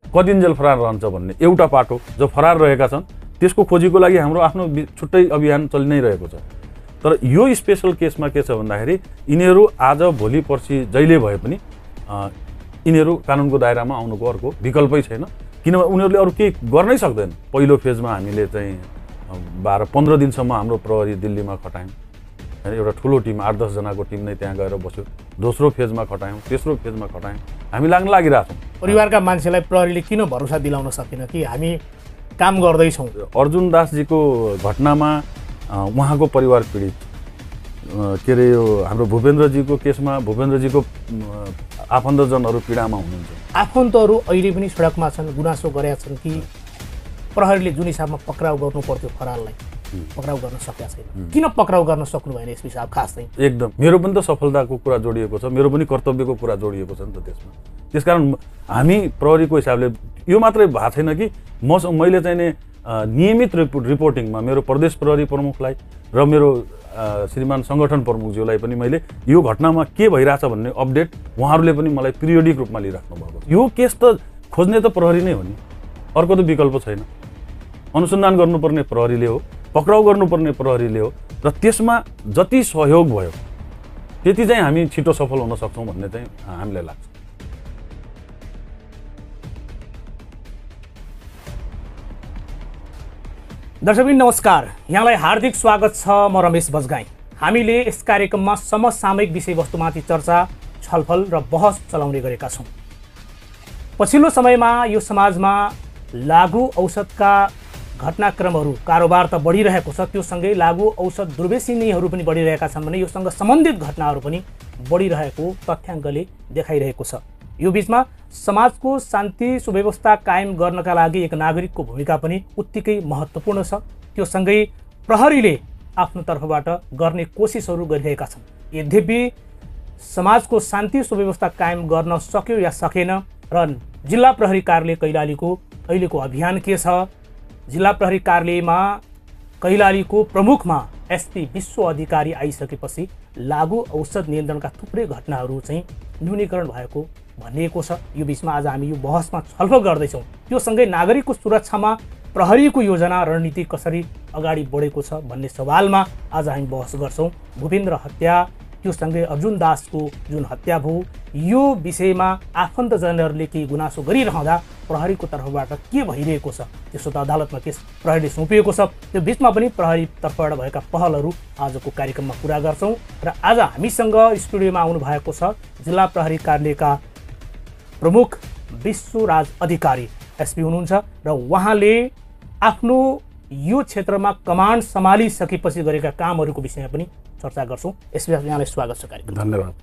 कति जेल फरार रहन्छ भन्ने एउटा पाटो जो फरार रहेका छन् त्यसको खोजीको लागि हाम्रो आफ्नो छुट्टै अभियान चलि नै रहेको छ। तर यो स्पेशल केसमा के छ भन्दाखेरि यिनीहरू आज भोलि पर्सि जहिले भए पनि यिनीहरू कानुनको दायरामा आउनुको अर्को विकल्पै छैन, किनभने उनीहरूले अरू केही गर्नै सक्दैन। पहिलो फेजमा हामीले चाहिँ 12-15 दिनसम्म हाम्रो प्रहरी दिल्लीमा खटायौँ, होइन, एउटा ठुलो टिम 8-10 जनाको टिम नै त्यहाँ गएर बस्यो। दोस्रो फेजमा खटायौँ, तेस्रो फेजमा खटायौँ, हामी लाग्न लागिरहेछौँ। परिवारका मान्छेलाई प्रहरीले किन भरोसा दिलाउन सकेन कि हामी काम गर्दैछौँ? अर्जुन दासजीको घटनामा उहाँको परिवार पीडित, के अरे यो हाम्रो भूपेन्द्रजीको केसमा भूपेन्द्रजीको आफन्तजनहरू पीडामा हुनुहुन्छ। आफन्तहरू अहिले पनि सडकमा छन्, गुनासो गरेका छन् कि प्रहरीले जुन हिसाबमा पक्राउ गर्नु पर्थ्यो फरारलाई पक्राउ गर्न सकेका छैन। किन पक्राउ गर्न सक्नु भएन एसपी साहब? खास चाहिँ एकदम मेरो पनि त सफलताको कुरा जोडिएको छ, मेरो पनि कर्तव्यको कुरा जोडिएको छ नि त त्यसमा। त्यसकारण हामी प्रहरीको हिसाबले यो मात्रै भएको छैन कि मैले चाहिँ नि नियमित रिपोर्टिङमा मेरो प्रदेश प्रहरी प्रमुखलाई र मेरो श्रीमान सङ्गठन प्रमुखज्यूलाई पनि मैले यो घटनामा के भइरहेछ भन्ने अपडेट उहाँहरूले पनि मलाई पिरियोडिक रूपमा लिइराख्नु भएको। यो केस त खोज्ने त प्रहरी नै हो नि, अर्को त विकल्प छैन। अनुसन्धान गर्नुपर्ने प्रहरीले हो, पक्राउ गर्नुपर्ने प्रहरीले हो, र त्यसमा जति सहयोग भयो त्यति चाहिँ हामी छिटो सफल हुन सक्छौँ भन्ने चाहिँ हामीलाई लाग्छ। दर्शकबिन नमस्कार, यहाँलाई हार्दिक स्वागत छ। म रमेश बजगाई। हामीले यस कार्यक्रममा समसामयिक विषयवस्तुमाथि चर्चा, छलफल र बहस चलाउने गरेका छौँ। पछिल्लो समयमा यो समाजमा लागु औषधका घटनाक्रमहरू कारोबार त बढिरहेको छ, त्यो सँगै लागु औषध दुर्व्यसनीहरू पनि बढिरहेका छन् भने योसँग सम्बन्धित घटनाहरू पनि बढिरहेको तथ्याङ्कले देखाइरहेको छ। यो बीचमा समाजको शान्ति सुव्यवस्था कायम गर्नका लागि एक नागरिकको भूमिका पनि उत्तिकै महत्त्वपूर्ण छ। त्यो सँगै प्रहरीले आफ्नो तर्फबाट गर्ने कोसिसहरू गरिरहेका छन्। यद्यपि समाजको शान्ति सुव्यवस्था कायम गर्न सक्यो या सकेन र जिल्ला प्रहरी कार्यालय कैलालीको अहिलेको अभियान के छ? जिल्ला प्रहरी कार्यालयमा कैलालीको प्रमुखमा एसपी विश्व अधिकारी आइसकेपछि लागु औषध नियन्त्रणका थुप्रै घटनाहरू चाहिँ न्यूनीकरण भएको भनिएको छ। यो बीचमा आज हामी यो बहसमा छलफल गर्दैछौँ। त्यो सँगै नागरिकको सुरक्षामा प्रहरीको योजना रणनीति कसरी अगाडि बढेको छ भन्ने सवालमा आज हामी बहस गर्छौँ। भूपेन्द्र हत्या, त्यो सँगै अर्जुन दासको जुन हत्या भयो, यो विषयमा आफन्तजनहरूले केही गुनासो गरिरहँदा प्रहरीको तर्फबाट के भइरहेको छ, त्यसो त अदालतमा केस प्रहरीले सुम्पिएको छ। त्यो बिचमा पनि प्रहरी तर्फबाट भएका पहलहरू आजको कार्यक्रममा कुरा गर्छौँ। र आज हामीसँग स्टुडियोमा आउनु भएको छ जिल्ला प्रहरी कार्यालयका प्रमुख विश्वराज अधिकारी एसपी हुनुहुन्छ र उहाँले आफ्नो यो क्षेत्रमा कमान्ड सम्हालिसकेपछि गरेका कामहरूको विषयमा पनि चर्चा गर्छौँ। एसपी साहब, यहाँलाई स्वागत छ कार्यक्रम। धन्यवाद।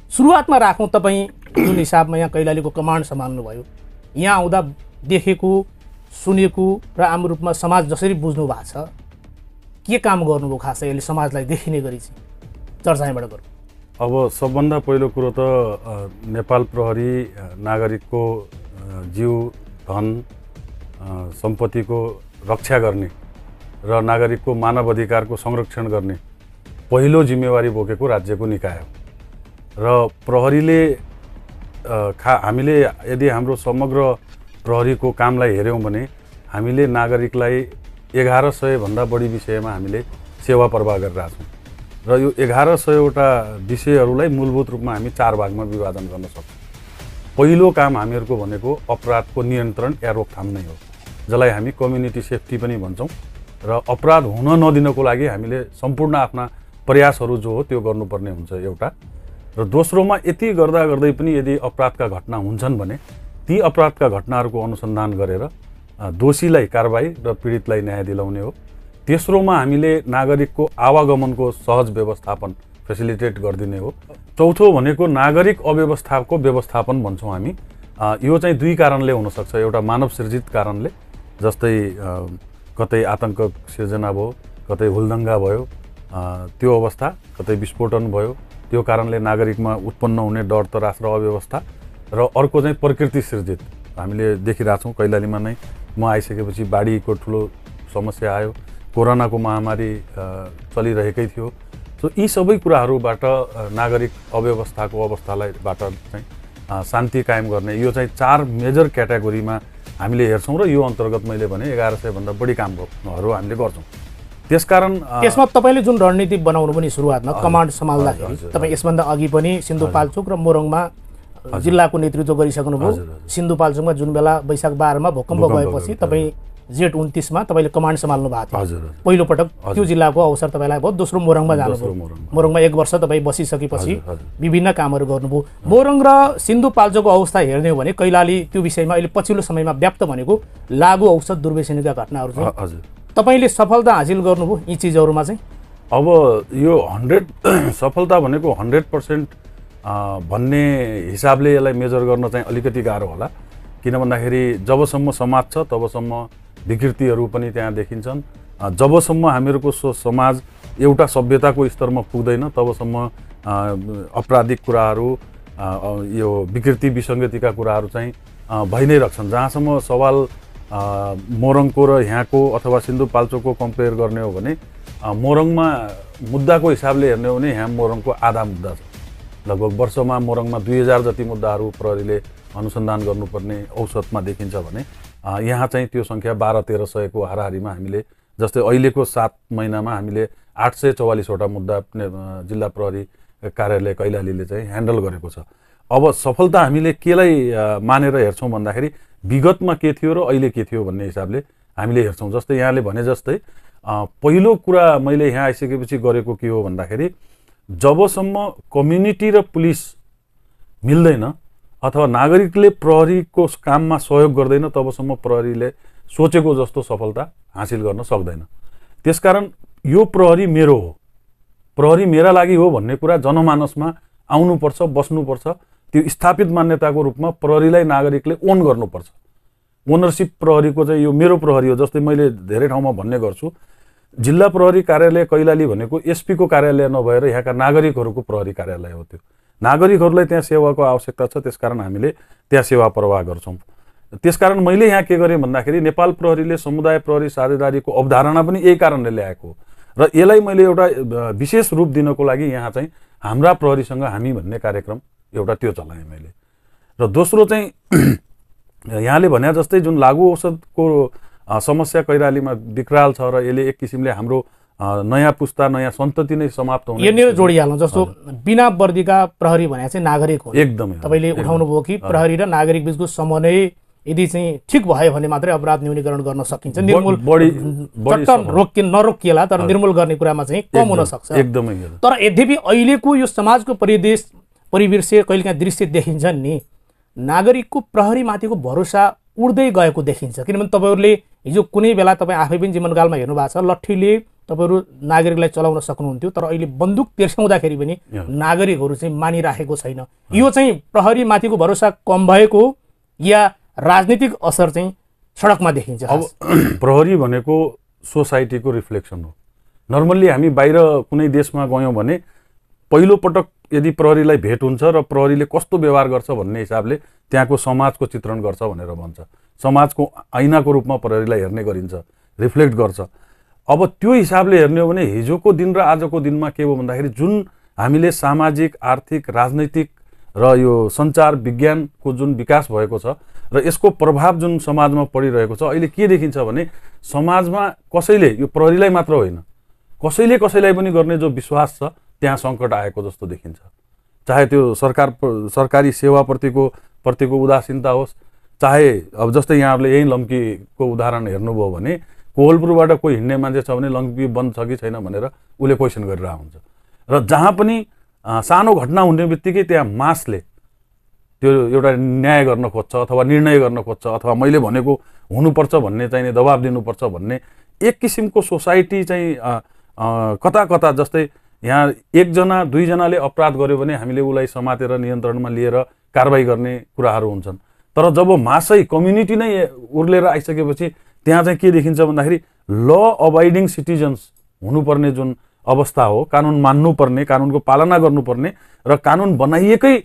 सुरुवातमा राखौँ, तपाईँ जुन हिसाबमा यहाँ कैलालीको कमान्ड सम्हाल्नुभयो, यहाँ आउँदा देखेको सुनेको र आम रूपमा समाज जसरी बुझ्नु भएको छ, के काम गर्नुभयो खासै अहिले समाजलाई देखिने गरी चाहिँ चर्चा यहाँबाट गरौँ। अब सबभन्दा पहिलो कुरो त नेपाल प्रहरी नागरिकको जीव धन सम्पत्तिको रक्षा गर्ने र नागरिकको मानव अधिकारको संरक्षण गर्ने पहिलो जिम्मेवारी बोकेको राज्यको निकाय हो। र प्रहरीले हामीले यदि हाम्रो समग्र प्रहरीको कामलाई हेऱ्यौँ भने हामीले नागरिकलाई 1100 भन्दा बढी विषयमा हामीले सेवा प्रवाह गरिरहेछौँ र यो 1100वटा विषयहरूलाई मूलभूत रूपमा हामी 4 भागमा विभाजन गर्न सक्छौँ। पहिलो काम हामीहरूको भनेको अपराधको नियन्त्रण या रोकथाम नै हो, जसलाई हामी कम्युनिटी सेफ्टी पनि भन्छौँ। र अपराध हुन नदिनको लागि हामीले सम्पूर्ण आफ्ना प्रयासहरू जो हो त्यो गर्नुपर्ने हुन्छ एउटा। र दोस्रोमा यति गर्दा गर्दै पनि यदि अपराधका घटना हुन्छन् भने ती अपराधका घटनाहरूको अनुसन्धान गरेर दोषीलाई कारबाही र पीडितलाई न्याय दिलाउने हो। तेस्रोमा हामीले नागरिकको आवागमनको सहज व्यवस्थापन फेसिलिटेट गरिदिने हो। चौथो भनेको नागरिक अव्यवस्थाको व्यवस्थापन भन्छौँ हामी। यो चाहिँ 2 कारणले हुनसक्छ। एउटा मानव सृजित कारणले, जस्तै कतै आतङ्क सिर्जना भयो, कतै हुलदङ्गा भयो, त्यो अवस्था, कतै विस्फोटन भयो, त्यो कारणले नागरिकमा उत्पन्न हुने डर तरास र अव्यवस्था। र अर्को चाहिँ प्रकृति सृजित, हामीले देखिरहेछौँ कैलालीमा नै म आइसकेपछि बाढीको ठुलो समस्या आयो, कोरोनाको महामारी चलिरहेकै थियो। सो यी सबै कुराहरूबाट नागरिक अव्यवस्थाको अवस्थालाई बाट चाहिँ शान्ति कायम गर्ने, यो चाहिँ 4 मेजर क्याटेगोरीमा हामीले हेर्छौँ र यो अन्तर्गत मैले भने 1100 भन्दा बढी कामहरू हामीले गर्छौँ। त्यसकारण त्यसमा तपाईँले जुन रणनीति बनाउनु पनि सुरुवातमा कमान्ड सम्हाल्दाखेरि तपाईँ यसभन्दा अघि पनि सिन्धुपाल्चोक र मोरङमा जिल्लाको नेतृत्व गरिसक्नुभयो। सिन्धुपाल्चोकमा जुन बेला वैशाख 12 मा भूकम्प गएपछि तपाईँ जेठ 29 मा तपाईँले कमान्ड सम्हाल्नु भएको थियो। पहिलो पटक त्यो जिल्लाको अवसर तपाईँलाई भयो। दोस्रो मोरङमा जानुभयो। मोरङमा 1 वर्ष तपाईँ बसिसकेपछि विभिन्न कामहरू गर्नुभयो। मोरङ र सिन्धुपाल्चोकको अवस्था हेर्ने हो भने कैलाली त्यो विषयमा अहिले पछिल्लो समयमा व्याप्त भनेको लागु औषध दुर्व्यसनीका घटनाहरू चाहिँ तपाईँले सफलता हासिल गर्नुभयो यी चिजहरूमा चाहिँ। अब यो 100 सफलता भनेको 100% भन्ने हिसाबले यसलाई मेजर गर्न चाहिँ अलिकति गाह्रो होला। किन भन्दाखेरि जबसम्म समाज छ तबसम्म विकृतिहरू पनि त्यहाँ देखिन्छन्। जबसम्म हामीहरूको समाज एउटा सभ्यताको स्तरमा पुग्दैन तबसम्म अपराधिक कुराहरू, यो विकृति विसङ्गतिका कुराहरू चाहिँ भइ नै रहन्छन्। जहाँसम्म सवाल मोरङको र यहाँको अथवा सिन्धुपाल्चोकको कम्पेयर गर्ने हो भने मोरङमा मुद्दाको हिसाबले हेर्ने हो भने यहाँ मोरङको आधा मुद्दा छ। लगभग वर्षमा मोरङमा 2000 जति मुद्दाहरू प्रहरीले अनुसन्धान गर्नुपर्ने औसतमा देखिन्छ भने यहाँ चाहिँ त्यो सङ्ख्या 12-1300 को हाराहारीमा हामीले, जस्तै अहिलेको 7 महिनामा हामीले 844 वटा मुद्दा जिल्ला प्रहरी कार्यालय कैलालीले चाहिँ ह्यान्डल गरेको छ। अब सफलता हामीले केलाई मानेर हेर्छौँ भन्दाखेरि विगतमा के थियो र अहिले के थियो भन्ने हिसाबले हामीले हेर्छौँ। जस्तै यहाँले भने जस्तै पहिलो कुरा मैले यहाँ आइसकेपछि गरेको के हो भन्दाखेरि जबसम्म कम्युनिटी र पुलिस मिल्दैन अथवा नागरिकले प्रहरीको काममा सहयोग गर्दैन तबसम्म प्रहरीले सोचेको जस्तो सफलता हासिल गर्न सक्दैन। त्यसकारण यो प्रहरी मेरो हो, प्रहरी मेरा लागि हो भन्ने कुरा जनमानसमा आउनुपर्छ, बस्नुपर्छ। त्यो स्थापित मान्यताको रूपमा प्रहरीलाई नागरिकले ओन गर्नुपर्छ। ओनरसिप प्रहरीको चाहिँ यो मेरो प्रहरी हो। जस्तै मैले धेरै ठाउँमा भन्ने गर्छु, जिल्ला प्रहरी कार्यालय कैलाली भनेको एसपी को कार्यालय नभएर यहाँका नागरिकहरूको प्रहरी कार्यालय हो। त्यो नागरिकहरूलाई त्यहाँ सेवाको आवश्यकता छ, त्यसकारण हामीले त्यहाँ सेवा प्रवाह गर्छौँ। त्यसकारण मैले यहाँ के गरेँ भन्दाखेरि नेपाल प्रहरीले समुदाय प्रहरी साझेदारीको अवधारणा पनि यही कारणले ल्याएको हो र यसलाई मैले एउटा विशेष रूप दिनको लागि यहाँ चाहिँ हाम्रा प्रहरीसँग हामी भन्ने कार्यक्रम एउटा त्यो चलाएँ मैले। र दोस्रो चाहिँ यहाँले भने जस्तै जुन लागु औषधको समस्या कैलालीमा विकराल छ र यसले एक किसिमले हाम्रो नयाँ पुस्ता नयाँ सन्तति नै समाप्त हुने यहाँनिर जोडिहाल्नु। जस्तो बिना वर्दीका प्रहरी भने चाहिँ नागरिक हो। एकदमै तपाईँले उठाउनु भयो कि प्रहरी र नागरिक बीचको समन्वय यदि चाहिँ ठिक भयो भने मात्रै अपराध न्यूनीकरण गर्न सकिन्छ। निर्मूल नरोकिएला तर निर्मूल गर्ने कुरामा चाहिँ कम हुन सक्छ। एकदमै। तर यद्यपि अहिलेको यो समाजको परिदृश्य कहिलेकाहीँ दृश्य देखिन्छ नि, नागरिकको प्रहरीमाथिको भरोसा उड्दै गएको देखिन्छ। किनभने तपाईँहरूले हिजो कुनै बेला तपाईँ आफै पनि जीवनकालमा हेर्नु भएको छ, लट्ठीले तपाईँहरू नागरिकलाई चलाउन सक्नुहुन्थ्यो तर अहिले बन्दुक तेर्स्याउँदाखेरि पनि नागरिकहरू चाहिँ मानिराखेको छैन। यो चाहिँ प्रहरीमाथिको भरोसा कम भएको या राजनीतिक असर चाहिँ सडकमा देखिन्छ। अब प्रहरी भनेको सोसाइटीको रिफ्लेक्सन हो। नर्मल्ली हामी बाहिर कुनै देशमा गयौँ भने पहिलो पटक यदि प्रहरीलाई भेट हुन्छ र प्रहरीले कस्तो व्यवहार गर्छ भन्ने हिसाबले त्यहाँको समाजको चित्रण गर्छ भनेर भन्छ। समाजको ऐनाको रूपमा प्रहरीलाई हेर्ने गरिन्छ, रिफ्लेक्ट गर्छ। अब त्यो हिसाबले हेर्ने हो भने हिजोको दिन र आजको दिनमा के हो भन्दाखेरि जुन हामीले सामाजिक, आर्थिक, राजनैतिक र यो सञ्चार विज्ञानको जुन विकास भएको छ र यसको प्रभाव जुन समाजमा पडिरहेको छ, अहिले के देखिन्छ भने समाजमा कसैले, यो प्रहरीलाई मात्र होइन, कसैलाई पनि गर्ने जो विश्वास छ त्यहाँ सङ्कट आएको जस्तो देखिन्छ। चाहे त्यो सरकारी सेवाप्रतिको उदासीनता होस्, चाहे अब जस्तै यहाँहरूले यही लम्कीको उदाहरण हेर्नुभयो भने कोहलपुरबाट कोही हिँड्ने मान्छे छ भने लम्की बन्द छ कि छैन भनेर उसले क्वेसन गरिरहेको हुन्छ। र जहाँ पनि सानो घटना हुने बित्तिकै त्यहाँ मासले त्यो एउटा न्याय गर्न खोज्छ अथवा निर्णय गर्न खोज्छ अथवा मैले भनेको हुनुपर्छ भन्ने चाहिँ दबाब दिनुपर्छ भन्ने एक किसिमको सोसाइटी चाहिँ कता कता। जस्तै यहाँ एकजना दुईजनाले अपराध गर्यो भने हामीले उसलाई समातेर नियन्त्रणमा लिएर कारबाही गर्ने कुराहरू हुन्छन्। तर जब मासै कम्युनिटी नै उर्लेर आइसकेपछि त्यहाँ चाहिँ के देखिन्छ भन्दाखेरि ल अबाइडिङ सिटिजन्स हुनुपर्ने जुन अवस्था हो, कानुन मान्नुपर्ने, कानुनको पालना गर्नुपर्ने र कानुन बनाइएकै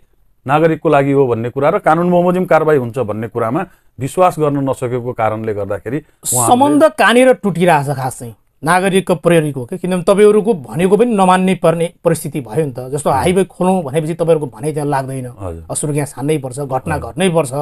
नागरिकको लागि हो भन्ने कुरा र कानुन बमोजिम कारबाही हुन्छ भन्ने कुरामा विश्वास गर्न नसकेको कारणले गर्दाखेरि सम्बन्ध कहाँनिर टुटिरहेछ खास चाहिँ नागरिक प्रहरीको के किनभने तपाईँहरूको भनेको पनि नमान्नै पर्ने परिस्थिति भयो नि त। जस्तो हाइवे खोलौँ भनेपछि तपाईँहरूको भनाइ त्यहाँ लाग्दैन, असुर यहाँ छान्नै पर्छ, घटना घट्नै पर्छ।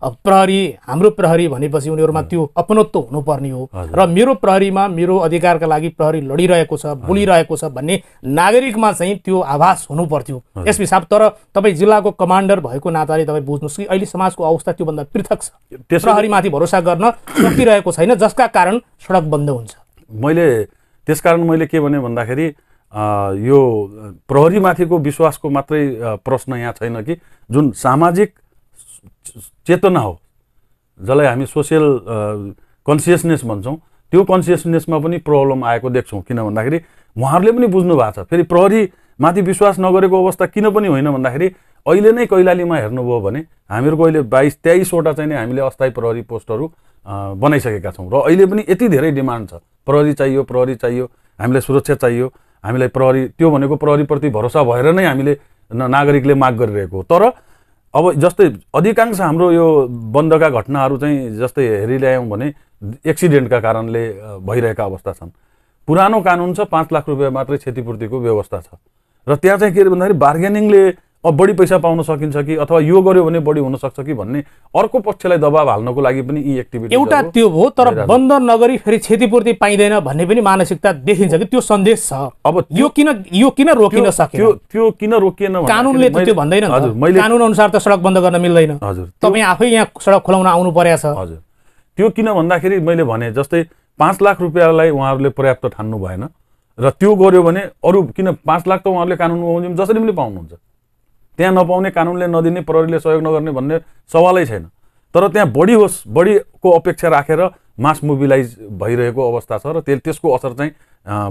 अब प्रहरी हाम्रो प्रहरी भनेपछि उनीहरूमा त्यो अपनत्व हुनुपर्ने हो र मेरो प्रहरीमा मेरो अधिकारका लागि प्रहरी लडिरहेको छ, बोलिरहेको छ भन्ने नागरिकमा चाहिँ त्यो आभास हुनु पर्थ्यो यस हिसाब। तर तपाईँ जिल्लाको कमान्डर भएको नाताले तपाईँ बुझ्नुहोस् कि अहिले समाजको अवस्था त्योभन्दा पृथक छ। प्रहरीमाथि भरोसा गर्न सकिरहेको छैन, जसका कारण सडक बन्द हुन्छ। त्यसकारण मैले के भने भन्दाखेरि यो प्रहरीमाथिको विश्वासको मात्रै प्रश्न यहाँ छैन कि जुन सामाजिक चेतना हो, जसलाई हामी सोसियल कन्सियसनेस भन्छौँ, त्यो कन्सियसनेसमा पनि प्रब्लम आएको देख्छौँ। किन भन्दाखेरि उहाँहरूले पनि बुझ्नु भएको छ। फेरि प्रहरीमाथि विश्वास नगरेको अवस्था किन पनि होइन भन्दाखेरि अहिले नै कैलालीमा हेर्नुभयो भने हामीहरूको अहिले 22-23वटा चाहिँ नि हामीले अस्थायी प्रहरी पोस्टहरू बनाइसकेका छौँ र अहिले पनि यति धेरै डिमान्ड छ, प्रहरी चाहियो, हामीलाई सुरक्षा चाहियो, हामीलाई प्रहरी, त्यो भनेको प्रहरीप्रति भरोसा भएर नै हामीले नागरिकले माग गरिरहेको हो। तर अब जस्तै अधिकांश हाम्रो यो बन्दका घटनाहरू चाहिँ जस्तै हेरिल्यायौँ भने एक्सिडेन्टका कारणले भइरहेका अवस्था छन्। पुरानो कानुन छ 5 लाख रुपियाँ मात्रै क्षतिपूर्तिको व्यवस्था छ र त्यहाँ चाहिँ के अरे भन्दाखेरि बार्गेनिङले अब बढी पैसा पाउन सकिन्छ कि अथवा यो गर्यो भने बढी हुन सक्छ कि भन्ने अर्को पक्षलाई दबाब हाल्नको लागि पनि यी एक्टिभिटी एउटा त्यो हो। तर बन्द नगरी फेरि क्षतिपूर्ति पाइँदैन भन्ने पनि मानसिकता देखिन्छ कि त्यो सन्देश छ। अब यो किन रोकिन सकेन, त्यो किन रोकिएन, कानुनले त त्यो भन्दैन नि। कानुन अनुसार त सडक बन्द गर्न मिल्दैन। तपाईँ आफै यहाँ सडक खोलाउन आउनु परेछ। हजुर, त्यो किन भन्दाखेरि मैले भने जस्तै 5 लाख रुपियाँलाई उहाँहरूले पर्याप्त ठान्नु भएन र त्यो गर्यो भने अरू किन 5 लाख त उहाँहरूले कानुन बमोजिम जसरी पनि पाउनुहुन्छ, त्यहाँ नपाउने, कानुनले नदिने, प्रहरीले सहयोग नगर्ने भन्ने सवालै छैन। तर त्यहाँ बढी होस्, बढीको अपेक्षा राखेर मास मोबिलाइज भइरहेको अवस्था छ र त्यसको असर चाहिँ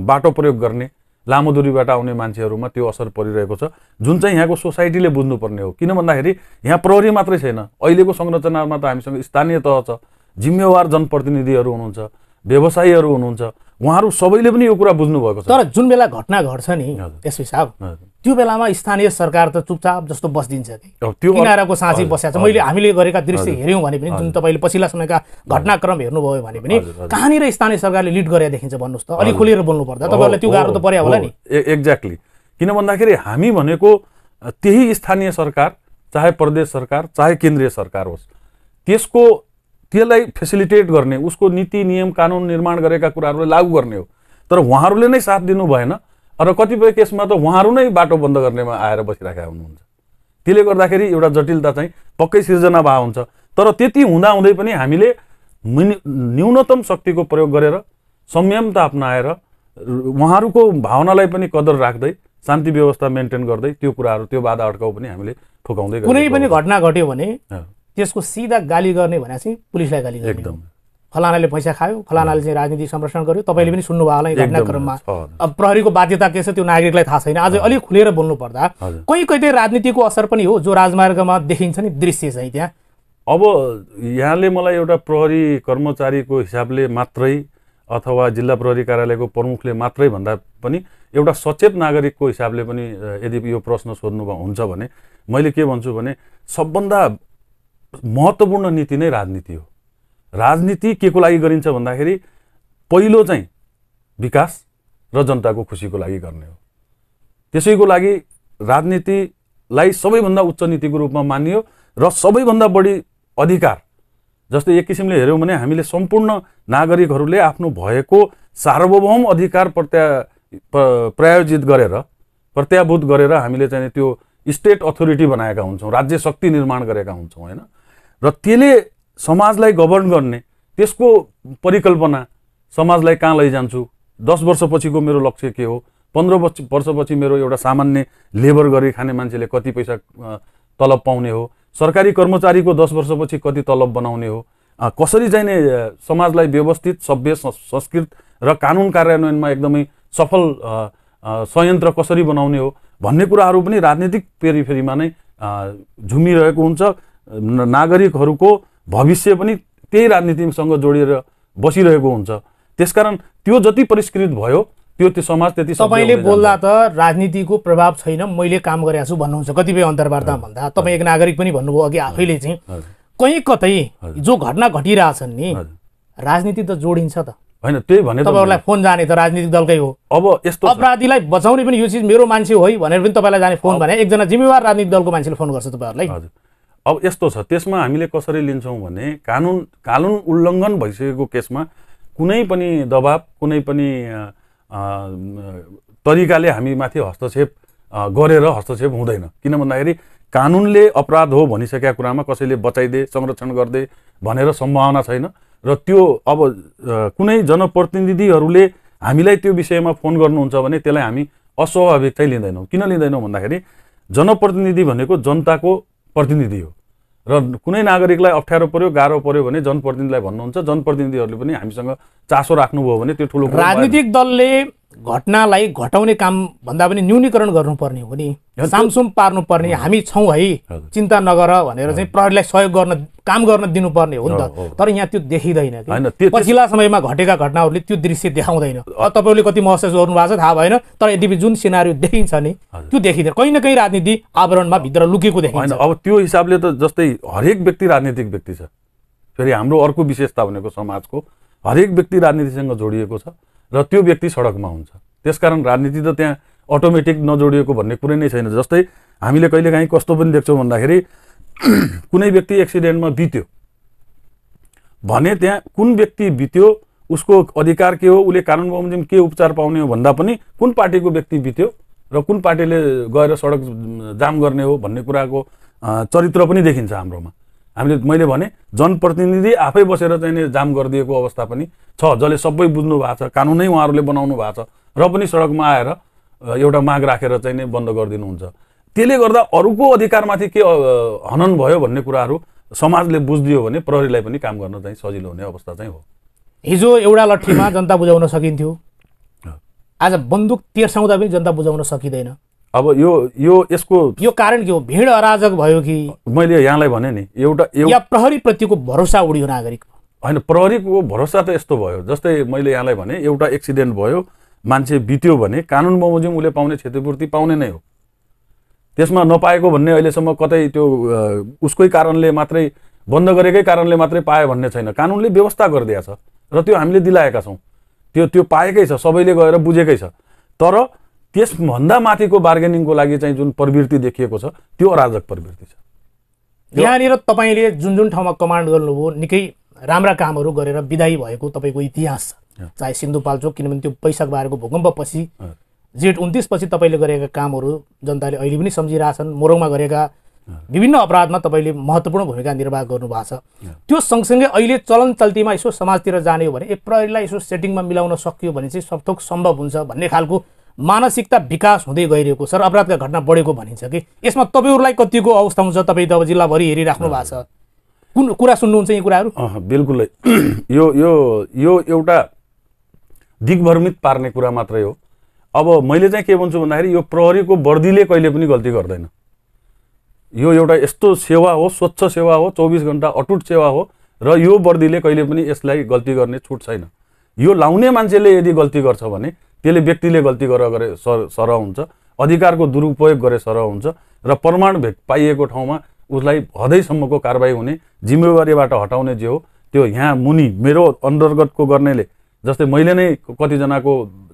बाटो प्रयोग गर्ने लामो दूरीबाट आउने मान्छेहरूमा त्यो असर परिरहेको छ, जुन चाहिँ यहाँको सोसाइटीले बुझ्नुपर्ने हो। किन भन्दाखेरि यहाँ प्रहरी मात्रै छैन, अहिलेको संरचनामा त हामीसँग स्थानीय तह छ, जिम्मेवार जनप्रतिनिधिहरू हुनुहुन्छ, व्यवसायीहरू हुनुहुन्छ, उहाँहरू सबैले पनि यो कुरा बुझ्नु भएको छ। तर जुन बेला घटना घट्छ नि यस हिसाब, त्यो बेलामा स्थानीय सरकार त चुपचाप जस्तो बस्दिन्छ कि किनाराको साँची बस्याछ। हामीले गरेका दृश्य हेऱ्यौँ भने पनि, जुन तपाईँले पछिल्ला समयका घटनाक्रम हेर्नुभयो भने पनि कहाँनिर स्थानीय सरकारले लिड गरेर देखिन्छ भन्नुहोस् त। अलिक खुलेर बोल्नु पर्दा तपाईँहरूलाई त्यो गाह्रो त पर्यो होला नि। एक्ज्याक्टली, किन भन्दाखेरि हामी भनेको त्यही स्थानीय सरकार, चाहे प्रदेश सरकार चाहे केन्द्रीय सरकार होस्, त्यसलाई फेसिलिटेट गर्ने, उसको नीति नियम कानुन निर्माण गरेका कुराहरूलाई लागू गर्ने हो। तर उहाँहरूले नै साथ दिनु भएन र कतिपय केसमा त उहाँहरू नै बाटो बन्द गर्नेमा आएर बसिरहेका हुनुहुन्छ। त्यसले गर्दाखेरि एउटा जटिलता चाहिँ पक्कै सिर्जना भए हुन्छ। तर त्यति हुँदाहुँदै पनि हामीले न्यूनतम शक्तिको प्रयोग गरेर, संयमता अपनाएर, उहाँहरूको भावनालाई पनि कदर राख्दै, शान्ति व्यवस्था मेन्टेन गर्दै त्यो कुराहरू, त्यो बाधा अड्काउ पनि हामीले ठोकाउँदै गयौँ। कुनै पनि घटना घट्यो भने त्यसको सीधा गाली गर्ने भने चाहिँ पुलिसलाई गाली गर्ने। एकदम फलानाले पैसा खायो, फलानाले चाहिँ राजनीतिक सम्प्रेषण गर्यो, तपाईँले पनि सुन्नुभयो होला घटनाक्रममा। अब प्रहरीको बाध्यता के छ त्यो नागरिकलाई थाहा छैन। आज अलिक खुलेर बोल्नु पर्दा कहीँ राजनीतिको असर पनि हो, जो राजमार्गमा देखिन्छ नि दृश्य चाहिँ त्यहाँ। अब यहाँले मलाई एउटा प्रहरी कर्मचारीको हिसाबले मात्रै अथवा जिल्ला प्रहरी कार्यालयको प्रमुखले मात्रै भन्दा पनि एउटा सचेत नागरिकको हिसाबले पनि यदि यो प्रश्न सोध्नु हुन्छ भने मैले के भन्छु भने सबभन्दा महत्त्वपूर्ण नीति नै राजनीति हो। राजनीति के को लागि गरिन्छ भन्दाखेरि पहिलो चाहिँ विकास र जनताको खुसीको लागि गर्ने हो। त्यसैको लागि राजनीतिलाई सबैभन्दा उच्च नीतिको रूपमा मानियो र सबैभन्दा बढी अधिकार, जस्तै एक किसिमले हेऱ्यौँ भने हामीले सम्पूर्ण नागरिकहरूले आफ्नो भएको सार्वभौम अधिकार प्रायोजित गरेर, प्रत्याभूत गरेर हामीले चाहिँ त्यो स्टेट अथोरिटी बनाएका हुन्छौँ, राज्य शक्ति निर्माण गरेका हुन्छौँ हैन। र त्यसले समाजलाई गभर्न गर्ने, त्यसको परिकल्पना, समाजलाई कहाँ लैजान्छु, 10 वर्षपछिको मेरो लक्ष्य के हो, 15 वर्षपछि मेरो एउटा सामान्य लेबर गरी खाने मान्छेले कति पैसा तलब पाउने हो, सरकारी कर्मचारीको 10 वर्षपछि कति तलब बनाउने हो, कसरी चाहिँ समाजलाई व्यवस्थित, सभ्य, संस्कृत र कानुन कार्यान्वयनमा एकदमै सफल संयन्त्र कसरी बनाउने हो भन्ने कुराहरू पनि राजनीतिक पेरिफेरीमा नै झुमिरहेको हुन्छ। नागरिकहरूको भविष्य पनि त्यही राजनीतिसँग जोडिएर बसिरहेको हुन्छ। त्यसकारण त्यो जति परिष्कृत भयो त्यो समाज त्यति। तपाईँले बोल्दा त राजनीतिको प्रभाव छैन, मैले काम गरेको छु भन्नुहुन्छ कतिपय अन्तर्वार्ता भन्दा। तपाईँ एक नागरिक पनि भन्नुभयो अघि आफैले चाहिँ, कहीँ कतै जो घटना घटिरहेछन् नि राजनीति त जोडिन्छ त। होइन त्यही भने तपाईहरुलाई फोन जाने त राजनीतिक दलकै हो। अब यस्तो अपराधीलाई बचाउने पनि यो चीज मेरो मान्छे हो भनेर पनि तपाईलाई जाने फोन भने एकजना जिम्मेवार राजनीतिक दलको मान्छेले फोन गर्छ तपाईहरुलाई। हजुर अब यस्तो छ त्यसमा हामीले कसरी लिन्छौँ भने कानुन उल्लङ्घन भइसकेको केसमा कुनै पनि दबाब कुनै पनि तरिकाले हामी माथि हस्तक्षेप गरेर हस्तक्षेप हुँदैन। किन भन्दाखेरि कानुनले अपराध हो भनिसकेका कुरामा कसैले बचाइदे संरक्षण गर्दै भनेर सम्भावना छैन र त्यो अब कुनै जनप्रतिनिधिहरूले हामीलाई त्यो विषयमा फोन गर्नुहुन्छ भने त्यसलाई हामी अस्वाभाविक चाहिँ लिँदैनौँ। किन लिँदैनौँ भन्दाखेरि जनप्रतिनिधि भनेको जनताको प्रतिनिधि हो र कुनै नागरिकलाई अप्ठ्यारो पर्यो गाह्रो पर्यो भने जनप्रतिनिधिलाई भन्नुहुन्छ। जनप्रतिनिधिहरूले पनि हामीसँग चासो राख्नुभयो भने त्यो ठुलो राजनीतिक दलले घटनालाई घटाउने काम भन्दा पनि न्यूनीकरण गर्नुपर्ने हो नि, सामसुम पार्नुपर्ने हामी छौँ है चिन्ता नगर भनेर चाहिँ प्रहरीलाई सहयोग गर्न काम गर्न दिनुपर्ने हो नि त। तर यहाँ त्यो देखिँदैन कि पछिल्ला समयमा घटेका घटनाहरूले त्यो दृश्य देखाउँदैन। तपाईँले कति महसुस गर्नु भएको छ थाहा भएन, तर यद्यपि जुन सिनारियो देखिन्छ नि त्यो देखिँदैन। कहीँ न कहीँ राजनीति आवरणमा भित्र लुकेको देखिन्छ। अब त्यो हिसाबले त जस्तै हरेक व्यक्ति राजनीतिक व्यक्ति छ। फेरि हाम्रो अर्को विशेषता भनेको समाजको हरेक व्यक्ति राजनीतिसँग जोडिएको छ र त्यो व्यक्ति सडकमा हुन्छ। त्यसकारण राजनीति त त्यहाँ अटोमेटिक नजोडिएको भन्ने कुरै नै छैन। जस्तै हामीले कहिलेकाहीँ कस्तो पनि देख्छौँ भन्दाखेरि कुनै व्यक्ति एक्सिडेन्टमा बित्यो भने त्यहाँ कुन व्यक्ति बित्यो उसको अधिकार के हो, उसले कानुन बमोजिम के उपचार पाउने हो भन्दा पनि कुन पार्टीको व्यक्ति बित्यो र कुन पार्टीले गएर सडक जाम गर्ने हो भन्ने कुराको चरित्र पनि देखिन्छ हाम्रोमा। मैले भने जनप्रतिनिधि आफै बसेर चाहिँ जाम गरिदिएको अवस्था पनि छ, जसले सबै बुझ्नु भएको छ, कानुनै उहाँहरूले बनाउनु भएको छ र पनि सडकमा आएर एउटा माग राखेर चाहिँ नै बन्द गरिदिनुहुन्छ। त्यसले गर्दा अरूको अधिकारमाथि के हनन भयो भन्ने कुराहरू समाजले बुझिदियो भने प्रहरीलाई पनि काम गर्न चाहिँ सजिलो हुने अवस्था चाहिँ हो। हिजो एउटा लट्ठीमा जनता बुझाउन सकिन्थ्यो, आज बन्दुक तेर्साउँदा पनि जनता बुझाउन सकिँदैन। अब यसको कारण के हो? भिड अराजक भयो कि? मैले यहाँलाई भने नि या प्रहरी प्रतिको भरोसा उड्यो नागरिकको? होइन, प्रहरीको भरोसा त यस्तो भयो जस्तै मैले यहाँलाई भने एउटा एक्सिडेन्ट भयो, मान्छे बित्यो भने कानुन बमोजिम उसले पाउने क्षतिपूर्ति पाउने नै हो। त्यसमा नपाएको भन्ने अहिलेसम्म कतै त्यो उसकै कारणले मात्रै बन्द गरेकै कारणले मात्रै पायो भन्ने छैन। कानुनले व्यवस्था गरिदिएको छ र त्यो हामीले दिलाएका छौँ। त्यो पाएकै छ, सबैले गएर बुझेकै छ। तर त्यसभन्दा माथिको बार्गेनिङको लागि चाहिँ जुन प्रवृत्ति देखिएको छ त्यो अराजक प्रवृत्ति छ। यहाँनिर तपाईँले जुन जुन ठाउँमा कमान्ड गर्नुभयो निकै राम्रा कामहरू गरेर विदायी भएको तपाईँको इतिहास छ। चाहे सिन्धुपाल्चोक, किनभने त्यो वैशाख बारेको भूकम्पपछि जेठ 29 पछि तपाईँले गरेका कामहरू जनताले अहिले पनि सम्झिरहेछन्। मोरङमा गरेका विभिन्न अपराधमा तपाईँले महत्त्वपूर्ण भूमिका निर्वाह गर्नुभएको छ। त्यो सँगसँगै अहिले चलन चल्तीमा यसो समाजतिर जाने हो भने प्रहरीलाई यसो सेटिङमा मिलाउन सकियो भने चाहिँ सबथोक सम्भव हुन्छ भन्ने खालको मानसिकता विकास हुँदै गइरहेको छ र अपराधका घटना बढेको भनिन्छ कि यसमा तपाईँहरूलाई कतिको अवस्था हुन्छ? तपाईँ त अब जिल्लाभरि हेरिराख्नु भएको छ, कुन कुरा सुन्नुहुन्छ यी कुराहरू? बिल्कुलै यो एउटा दिग्भ्रमित पार्ने कुरा मात्रै हो। अब मैले चाहिँ के भन्छु भन्दाखेरि यो प्रहरीको वर्दीले कहिले पनि गल्ती गर्दैन। यो एउटा यस्तो सेवा हो, स्वच्छ सेवा हो, 24 घण्टा अटुट सेवा हो र यो वर्दीले कहिले पनि यसलाई गल्ती गर्ने छुट छैन। यो लाउने मान्छेले यदि गल्ती गर्छ भने त्यसले व्यक्तिले गल्ती गरे सरह हुन्छ, अधिकारको दुरुपयोग गरे सरह हुन्छ र प्रमाण पाइएको ठाउँमा उसलाई हदैसम्मको कारबाही हुने, जिम्मेवारीबाट हटाउने जे हो त्यो यहाँ मुनि मेरो अन्तर्गतको गर्नेले, जस्तै मैले नै कतिजनाको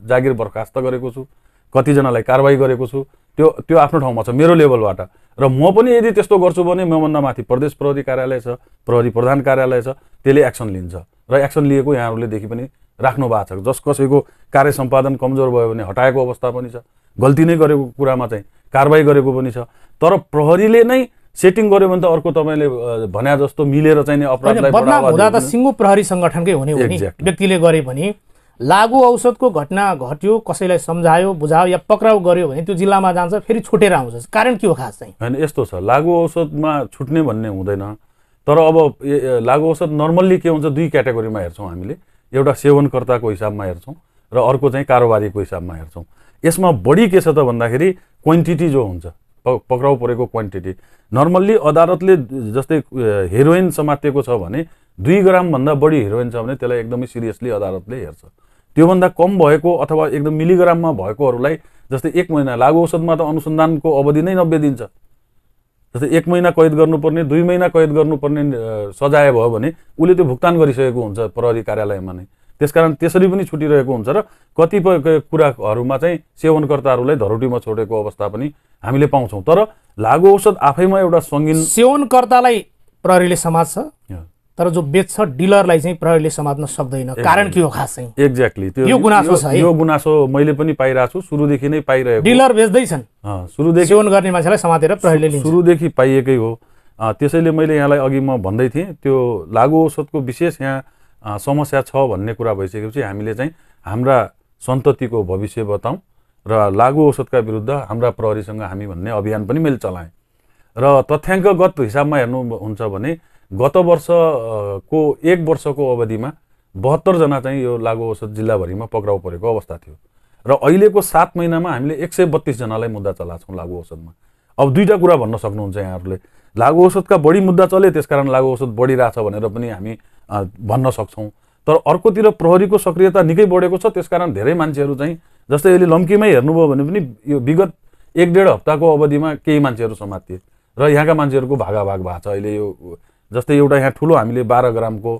जागिर बर्खास्त गरेको छु, कतिजनालाई कारबाही गरेको छु, त्यो आफ्नो ठाउँमा छ मेरो लेभलबाट। र म पनि यदि त्यस्तो गर्छु भने मभन्दा माथि प्रदेश प्रहरी कार्यालय छ, प्रहरी प्रधान कार्यालय छ, त्यसले एक्सन लिन्छ र एक्सन लिएको यहाँहरूले देखि पनि राख्नु भएको छ। जस कसैको कार्य सम्पादन कमजोर भयो भने हटाएको अवस्था पनि छ, गल्ती नै गरेको कुरामा चाहिँ कारबाही गरेको पनि छ। तर प्रहरीले नै सेटिङ गर्यो भने त अर्को तपाईँले भने जस्तो मिलेर चाहिँ अपराधलाई बदनाम हुँदा त सिङ्गो प्रहरी संगठनकै हुने हो नि। व्यक्तिले गरे पनि लागु औषधको घटना घट्यो, कसैलाई सम्झायो बुझायो या पक्राउ गर्यो भने त्यो जिल्लामा जान्छ, फेरि छुटेर आउँछ। कारण के हो खास चाहिँ? होइन, यस्तो छ, लागु औषधमा छुट्ने भन्ने हुँदैन। तर अब लागु औषध नर्मल्ली के हुन्छ, दुई क्याटेगोरीमा हेर्छौँ हामीले। एउटा सेवनकर्ताको हिसाबमा हेर्छौँ र अर्को चाहिँ कारोबारीको हिसाबमा हेर्छौँ। यसमा बढी के छ त भन्दाखेरि क्वान्टिटी जो हुन्छ, पक्राउ परेको क्वान्टिटी। नर्मल्ली अदालतले जस्तै हेरोइन समातेको छ भने 2 ग्रामभन्दा बढी हेरोइन छ भने त्यसलाई एकदमै सिरियसली अदालतले हेर्छ। त्योभन्दा कम भएको अथवा एकदम मिलिग्राममा भएकोहरूलाई जस्तै 1 महिना, लागु औषधमा त अनुसन्धानको अवधि नै 90 दिन छ। जस्तै 1 महिना कैद गर्नुपर्ने, 2 महिना कैद गर्नुपर्ने सजाय भयो भने उसले त्यो भुक्तान गरिसकेको हुन्छ प्रहरी कार्यालयमा नै। त्यसकारण त्यसरी पनि छुटिरहेको हुन्छ र कतिपय कुराहरूमा चाहिँ सेवनकर्ताहरूलाई धरोटीमा छोडेको अवस्था पनि हामीले पाउँछौँ। तर लागु औषध आफैमा एउटा सङ्गीन सेवनकर्तालाई प्रहरीले समात्छ तर जो बेच्छ डिलरलाई चाहिँ प्रहरीले समात्न सक्दैन। कारण के हो खास चाहिँ? एक्ज्याक्टली यो गुनासो छ है। यो गुनासो मैले पनि पाइरहेको छु, सुरुदेखि नै पाइरहेको। डिलर बेच्दैछन्, सुरुदेखि सेवन गर्ने मान्छेलाई समातेर प्रहरीले लिन्छ, सुरुदेखि पाइएकै हो। त्यसैले मैले यहाँलाई अघि म भन्दै थिएँ त्यो लागु औषधको विशेष यहाँ समस्या छ भन्ने कुरा भइसकेपछि हामीले चाहिँ हाम्रा सन्ततिको भविष्य बताउँ र लागु औषधका विरुद्ध हाम्रा प्रहरीसँग हामी भन्ने अभियान पनि मैले चलाएँ। र तथ्याङ्कगत हिसाबमा हेर्नुहुन्छ भने गत वर्षको 1 वर्षको अवधिमा 72 जना चाहिँ यो लागु औषध जिल्लाभरिमा पक्राउ परेको अवस्था थियो र अहिलेको 7 महिनामा हामीले 132 जनालाई मुद्दा चलाएको छौँ लागु औषधमा। अब दुईटा कुरा भन्न सक्नुहुन्छ यहाँहरूले, लागु औषधका बढी मुद्दा चले त्यसकारण लागु औषध बढिरहेछ भनेर पनि हामी भन्न सक्छौँ। तर अर्कोतिर प्रहरीको सक्रियता निकै बढेको छ, त्यसकारण धेरै मान्छेहरू चाहिँ जस्तै अहिले लम्कीमै हेर्नुभयो भने पनि यो विगत 1-1.5 हप्ताको अवधिमा केही मान्छेहरू समातिए र यहाँका मान्छेहरूको भागाभाग भएको छ। अहिले यो जस्तै एउटा यहाँ ठुलो हामीले 12 ग्रामको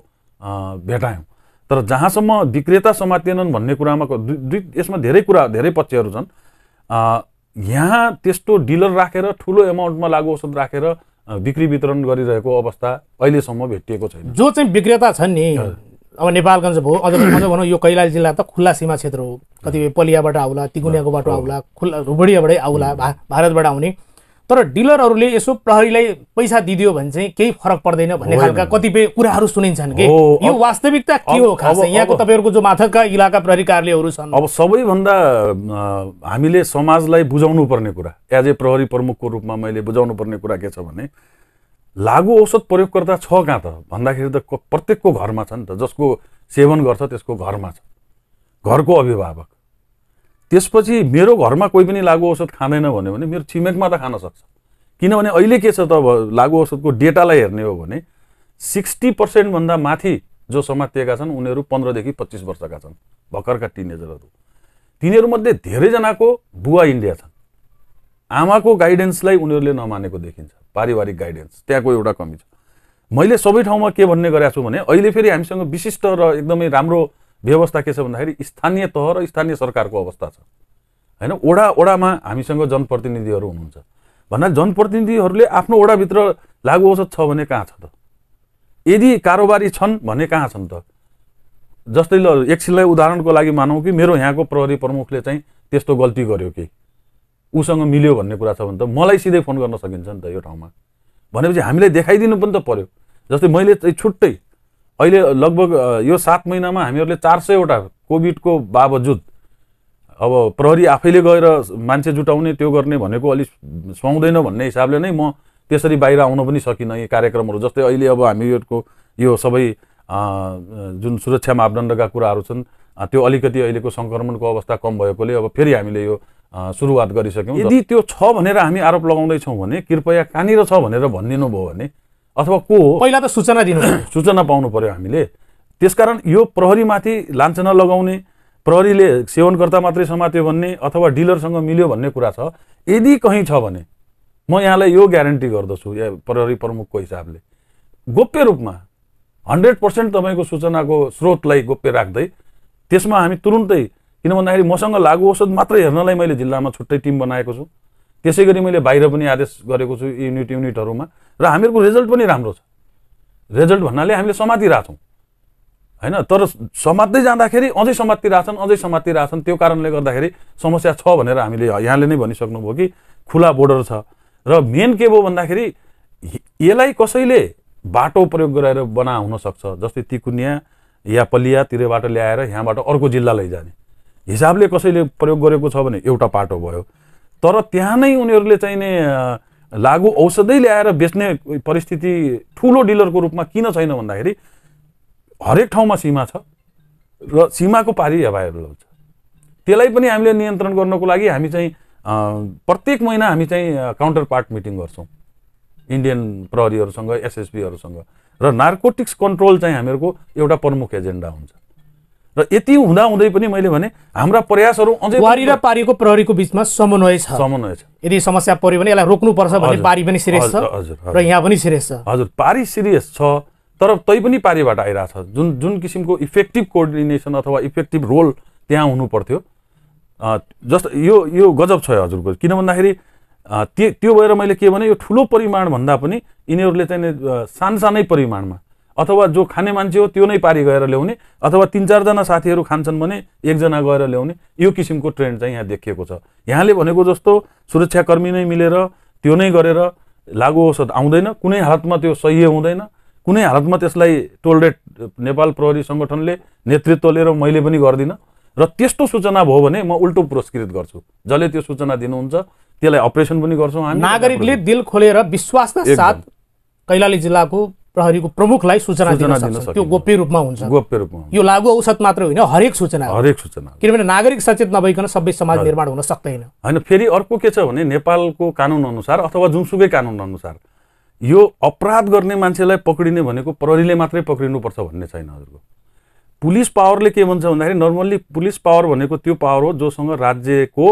भेटायौँ, तर जहाँसम्म विक्रेता समातिएनन् भन्ने कुरामा यसमा धेरै पक्षहरू छन्। यहाँ त्यस्तो डिलर राखेर ठुलो एमाउन्टमा लागु औषध राखेर बिक्री वितरण गरिरहेको अवस्था अहिलेसम्म भेटिएको छैन। जो चाहिँ विक्रेता छन् नि, अब नेपालगञ्ज भयो, अझ भनौँ यो कैलाली जिल्ला त खुल्ला सीमा क्षेत्र हो, कतिपय पलियाबाट आउला, तिगुनियाको बाटो आउला, खुल्ला रुबडियाबाटै आउला, भारतबाट आउने। तर डिलरहरूले यसो प्रहरीलाई पैसा दिदियो भने चाहिँ केही फरक पर्दैन भन्ने खालका कतिपय कुराहरू सुनिन्छन् कि यो वास्तविकता के हो खास? यहाँको तपाईँहरूको जो माथिका इलाका प्रहरी कार्यालयहरू छन्, अब सबैभन्दा हामीले समाजलाई बुझाउनु पर्ने कुरा एज ए प्रहरी प्रमुखको रूपमा मैले बुझाउनु पर्ने कुरा के छ भने लागु औषध प्रयोगकर्ता छ कहाँ त भन्दाखेरि त प्रत्येकको घरमा छ नि त। जसको सेवन गर्छ त्यसको घरमा छ, घरको अभिभावक। त्यसपछि मेरो घरमा कोही पनि लागु औषध खाँदैन भन्यो भने मेरो छिमेकमा त खान सक्छ। किनभने अहिले के छ त लागु औषधको डेटालाई हेर्ने हो भने 60% भन्दा माथि जो समातिएका छन् उनीहरू 15 देखि 25 वर्षका छन्, भर्खरका टिनेजरहरू। तिनीहरूमध्ये धेरैजनाको बुवा इन्डिया छन्, आमाको गाइडेन्सलाई उनीहरूले नमानेको देखिन्छ, पारिवारिक गाइडेन्स त्यहाँको एउटा कमी छ। मैले सबै ठाउँमा के भन्ने गरेको छु भने अहिले फेरि हामीसँग विशिष्ट र एकदमै राम्रो व्यवस्था के छ भन्दाखेरि स्थानीय तह र स्थानीय सरकारको अवस्था छ हैन। ओडामा हामीसँग जनप्रतिनिधिहरू हुनुहुन्छ भन्दा जनप्रतिनिधिहरूले आफ्नो ओडाभित्र लागु औषध छ भने कहाँ छ त? यदि कारोबारी छन् भने कहाँ छन् त? जस्तै ल एकछिनलाई उदाहरणको लागि मानौँ कि मेरो यहाँको प्रहरी प्रमुखले चाहिँ त्यस्तो गल्ती गर्यो कि उसँग मिल्यो भन्ने कुरा छ भने त मलाई सिधै फोन गर्न सकिन्छ नि त यो ठाउँमा। भनेपछि हामीले देखाइदिनु पनि त पर्यो। जस्तै मैले चाहिँ छुट्टै अहिले लगभग यो 7 महिनामा हामीहरूले 400 वटा कोभिडको बावजुद अब प्रहरी आफैले गएर मान्छे जुटाउने त्यो गर्ने भनेको अलि सुहाउँदैन भन्ने हिसाबले नै म त्यसरी बाहिर आउन पनि सकिनँ। यी कार्यक्रमहरू जस्तै अहिले अब हामीहरूको यो सबै जुन सुरक्षा मापदण्डका कुराहरू छन् त्यो अलिकति अहिलेको सङ्क्रमणको अवस्था कम भएकोले अब फेरि हामीले यो सुरुवात गरिसक्यौँ। यदि त्यो छ भनेर हामी आरोप लगाउँदैछौँ भने कृपया कहाँनिर छ भनेर भनिदिनु भयो भने अथवा को हो पहिला त सूचना दिनु, सूचना पाउनु पर्यो हामीले। त्यसकारण यो प्रहरीमाथि लाञ्छना लगाउने, प्रहरीले सेवनकर्ता मात्रै समात्यो भन्ने अथवा डिलरसँग मिल्यो भन्ने कुरा छ। यदि कहीँ छ भने म यहाँलाई यो ग्यारेन्टी गर्दछु प्रहरी प्रमुखको हिसाबले गोप्य रूपमा 100% तपाईँको सूचनाको स्रोतलाई गोप्य राख्दै त्यसमा हामी तुरुन्तै, किन भन्दाखेरि मसँग लागु औषध मात्रै हेर्नलाई मैले जिल्लामा छुट्टै टिम बनाएको छु, त्यसै गरी मैले बाहिर पनि आदेश गरेको छु युनिटहरूमा र हामीहरूको रिजल्ट पनि राम्रो छ। रिजल्ट भन्नाले हामीले समातिरहेछौँ हैन, तर समात्दै जाँदाखेरि अझै समातिरहेछन्। त्यो कारणले गर्दाखेरि समस्या छ भनेर हामीले यहाँले नै भनिसक्नुभयो कि खुला बोर्डर छ। र मेन के भयो भन्दाखेरि यसलाई कसैले बाटो प्रयोग गरेर बना हुन सक्छ, जस्तै तिकुनिया या पलिया तिरेबाट ल्याएर यहाँबाट अर्को जिल्ला लैजाने हिसाबले कसैले प्रयोग गरेको छ भने एउटा पाटो भयो। तर त्यहाँ नै उनीहरूले चाहिँ नि लागु औषधै ल्याएर बेच्ने परिस्थिति ठुलो डिलरको रूपमा किन छैन भन्दाखेरि हरेक ठाउँमा सीमा छ र सीमाको पारी हेबाहरू हुन्छ। त्यसलाई पनि हामीले नियन्त्रण गर्नको लागि हामी चाहिँ प्रत्येक महिना हामी चाहिँ काउन्टर पार्ट मिटिङ गर्छौँ इन्डियन प्रहरीहरूसँग, एसएसपीहरूसँग, र नार्कोटिक्स कन्ट्रोल चाहिँ हामीहरूको एउटा प्रमुख एजेन्डा हुन्छ। र यति हुँदाहुँदै पनि मैले भने हाम्रा प्रयासहरू अझै वारी र पारीको प्रहरीको बिचमा समन्वय छ। यदि समस्या पर्यो भने यसलाई रोक्नुपर्छ भन्ने पारी पनि सिरियस छ र यहाँ पनि सिरियस छ। हजुर, पारी सिरियस छ, तर तैपनि पारिबाट आइरहेछ जुन किसिमको इफेक्टिभ कोअर्डिनेसन अथवा इफेक्टिभ रोल त्यहाँ हुनु पर्थ्यो। जस्तो यो गजब छ हजुरको, किन भन्दाखेरि त्यो भएर मैले के भने यो ठुलो परिमाण भन्दा पनि यिनीहरूले चाहिँ सानसानै परिमाणमा अथवा जो खाने मान्छे हो त्यो नै पारी गएर ल्याउने अथवा 3-4 जना साथीहरू खान्छन् भने 1 जना गएर ल्याउने, यो किसिमको ट्रेन्ड चाहिँ यहाँ देखिएको छ। यहाँले भनेको जस्तो सुरक्षाकर्मी नै मिलेर त्यो नै गरेर लागु औषध आउँदैन, कुनै हालतमा त्यो सही हुँदैन, कुनै हालतमा त्यसलाई टोलरेट नेपाल प्रहरी सङ्गठनले नेतृत्व लिएर मैले पनि गर्दिनँ र त्यस्तो सूचना भयो भने म उल्टो पुरस्कृत गर्छु। जसले त्यो सूचना दिनुहुन्छ त्यसलाई अपरेसन पनि गर्छौँ हामी। नागरिकले दिल खोलेर विश्वासका साथ कैलाली जिल्लाको प्रहरीको प्रमुखलाई सूचना दिन सक्छ, त्यो गोप्य रूपमा हुन्छ। गोप्य रूपमा यो लागु औषध मात्र होइन, हरेक सूचना किनभने नागरिक सचेत नभइकन सबै समाज निर्माण हुन सक्दैन। होइन, फेरि अर्को के छ भने नेपालको कानुन अनुसार अथवा जुनसुकै कानुन अनुसार यो अपराध गर्ने मान्छेलाई पक्रिने भनेको प्रहरीले मात्रै पक्रिनुपर्छ भन्ने छैन हजुरको। पुलिस पावरले के भन्छ भन्दाखेरि नर्मल्ली पुलिस पावर भनेको त्यो पावर हो जोसँग राज्यको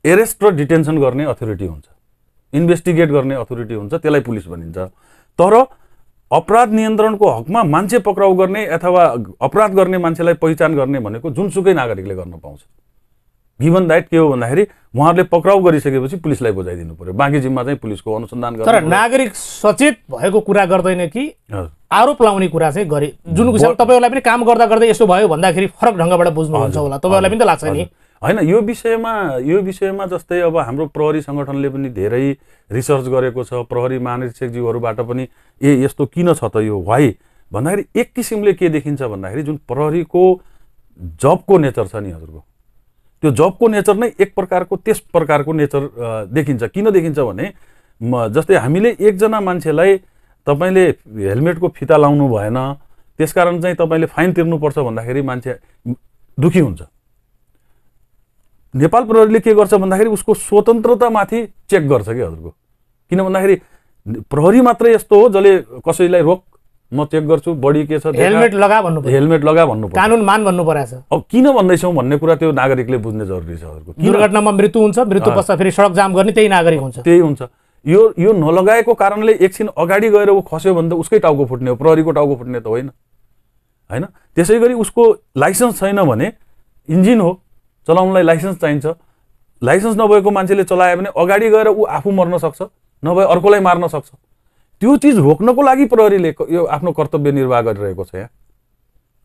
एरेस्ट र डिटेन्सन गर्ने अथोरिटी हुन्छ, इन्भेस्टिगेट गर्ने अथोरिटी हुन्छ, त्यसलाई पुलिस भनिन्छ। तर अपराध नियन्त्रणको हकमा मान्छे पक्राउ गर्ने अथवा अपराध गर्ने मान्छेलाई पहिचान गर्ने भनेको जुनसुकै नागरिकले गर्न पाउँछ। गिभन द्याट के हो भन्दाखेरि उहाँहरूले पक्राउ गरिसकेपछि पुलिसलाई बुझाइदिनु पर्यो, बाँकी जिम्मा चाहिँ पुलिसको अनुसन्धान गर्नु। तर नागरिक सचेत भएको कुरा गर्दैन कि आरोप लाउने कुरा चाहिँ गरे, जुन किसिमले तपाईँहरूलाई पनि काम गर्दा गर्दै यसो भयो भन्दाखेरि फरक ढङ्गबाट बुझ्नुहुन्छ होला, तपाईँहरूलाई पनि त लाग्छ नि। होइन, यो विषयमा जस्तै अब हाम्रो प्रहरी सङ्गठनले पनि धेरै रिसर्च गरेको छ, प्रहरी महानिरीक्षकज्यूहरूबाट पनि यस्तो किन छ त यो वाइ भन्दाखेरि एक किसिमले के देखिन्छ भन्दाखेरि जुन प्रहरीको जबको नेचर छ नि हजुरको, त्यो जबको नेचर नै एक प्रकारको त्यस प्रकारको नेचर देखिन्छ। किन देखिन्छ भने जस्तै हामीले एकजना मान्छेलाई तपाईँले हेलमेटको फिता लाउनु भएन त्यसकारण चाहिँ तपाईँले फाइन तिर्नुपर्छ भन्दाखेरि मान्छे दुखी हुन्छ। नेपाल प्रहरीले के गर्छ भन्दाखेरि उसको स्वतन्त्रतामाथि चेक गर्छ कि हजुरको, किन भन्दाखेरि प्रहरी मात्रै यस्तो हो जसले कसैलाई रोक म चेक गर्छु, बडी के छ, हेलमेट लगा भन्नु पर्छ, कानुन मान भन्नु पर्छ। अब किन भन्दैछौँ भन्ने कुरा त्यो नागरिकले बुझ्ने जरुरी छ हजुरको। दुर्घटनामा मृत्यु हुन्छ, मृत्यु पश्चात फेरि सडक जाम गर्ने त्यही नागरिक हुन्छ, त्यही हुन्छ। यो नलगाएको कारणले एकछिन अगाडि गएर ऊ खस्यो भने त उसकै टाउको फुट्ने हो, प्रहरीको टाउको फुट्ने त होइन। होइन, त्यसै गरी उसको लाइसेन्स छैन भने इन्जिन हो चलाउनलाई लाइसेन्स चाहिन्छ, लाइसेन्स नभएको मान्छेले चलायो भने अगाडि गएर ऊ आफू मर्न सक्छ, नभए अर्कोलाई मार्न सक्छ। त्यो चिज रोक्नको लागि प्रहरीले यो आफ्नो कर्तव्य निर्वाह गरिरहेको छ यहाँ।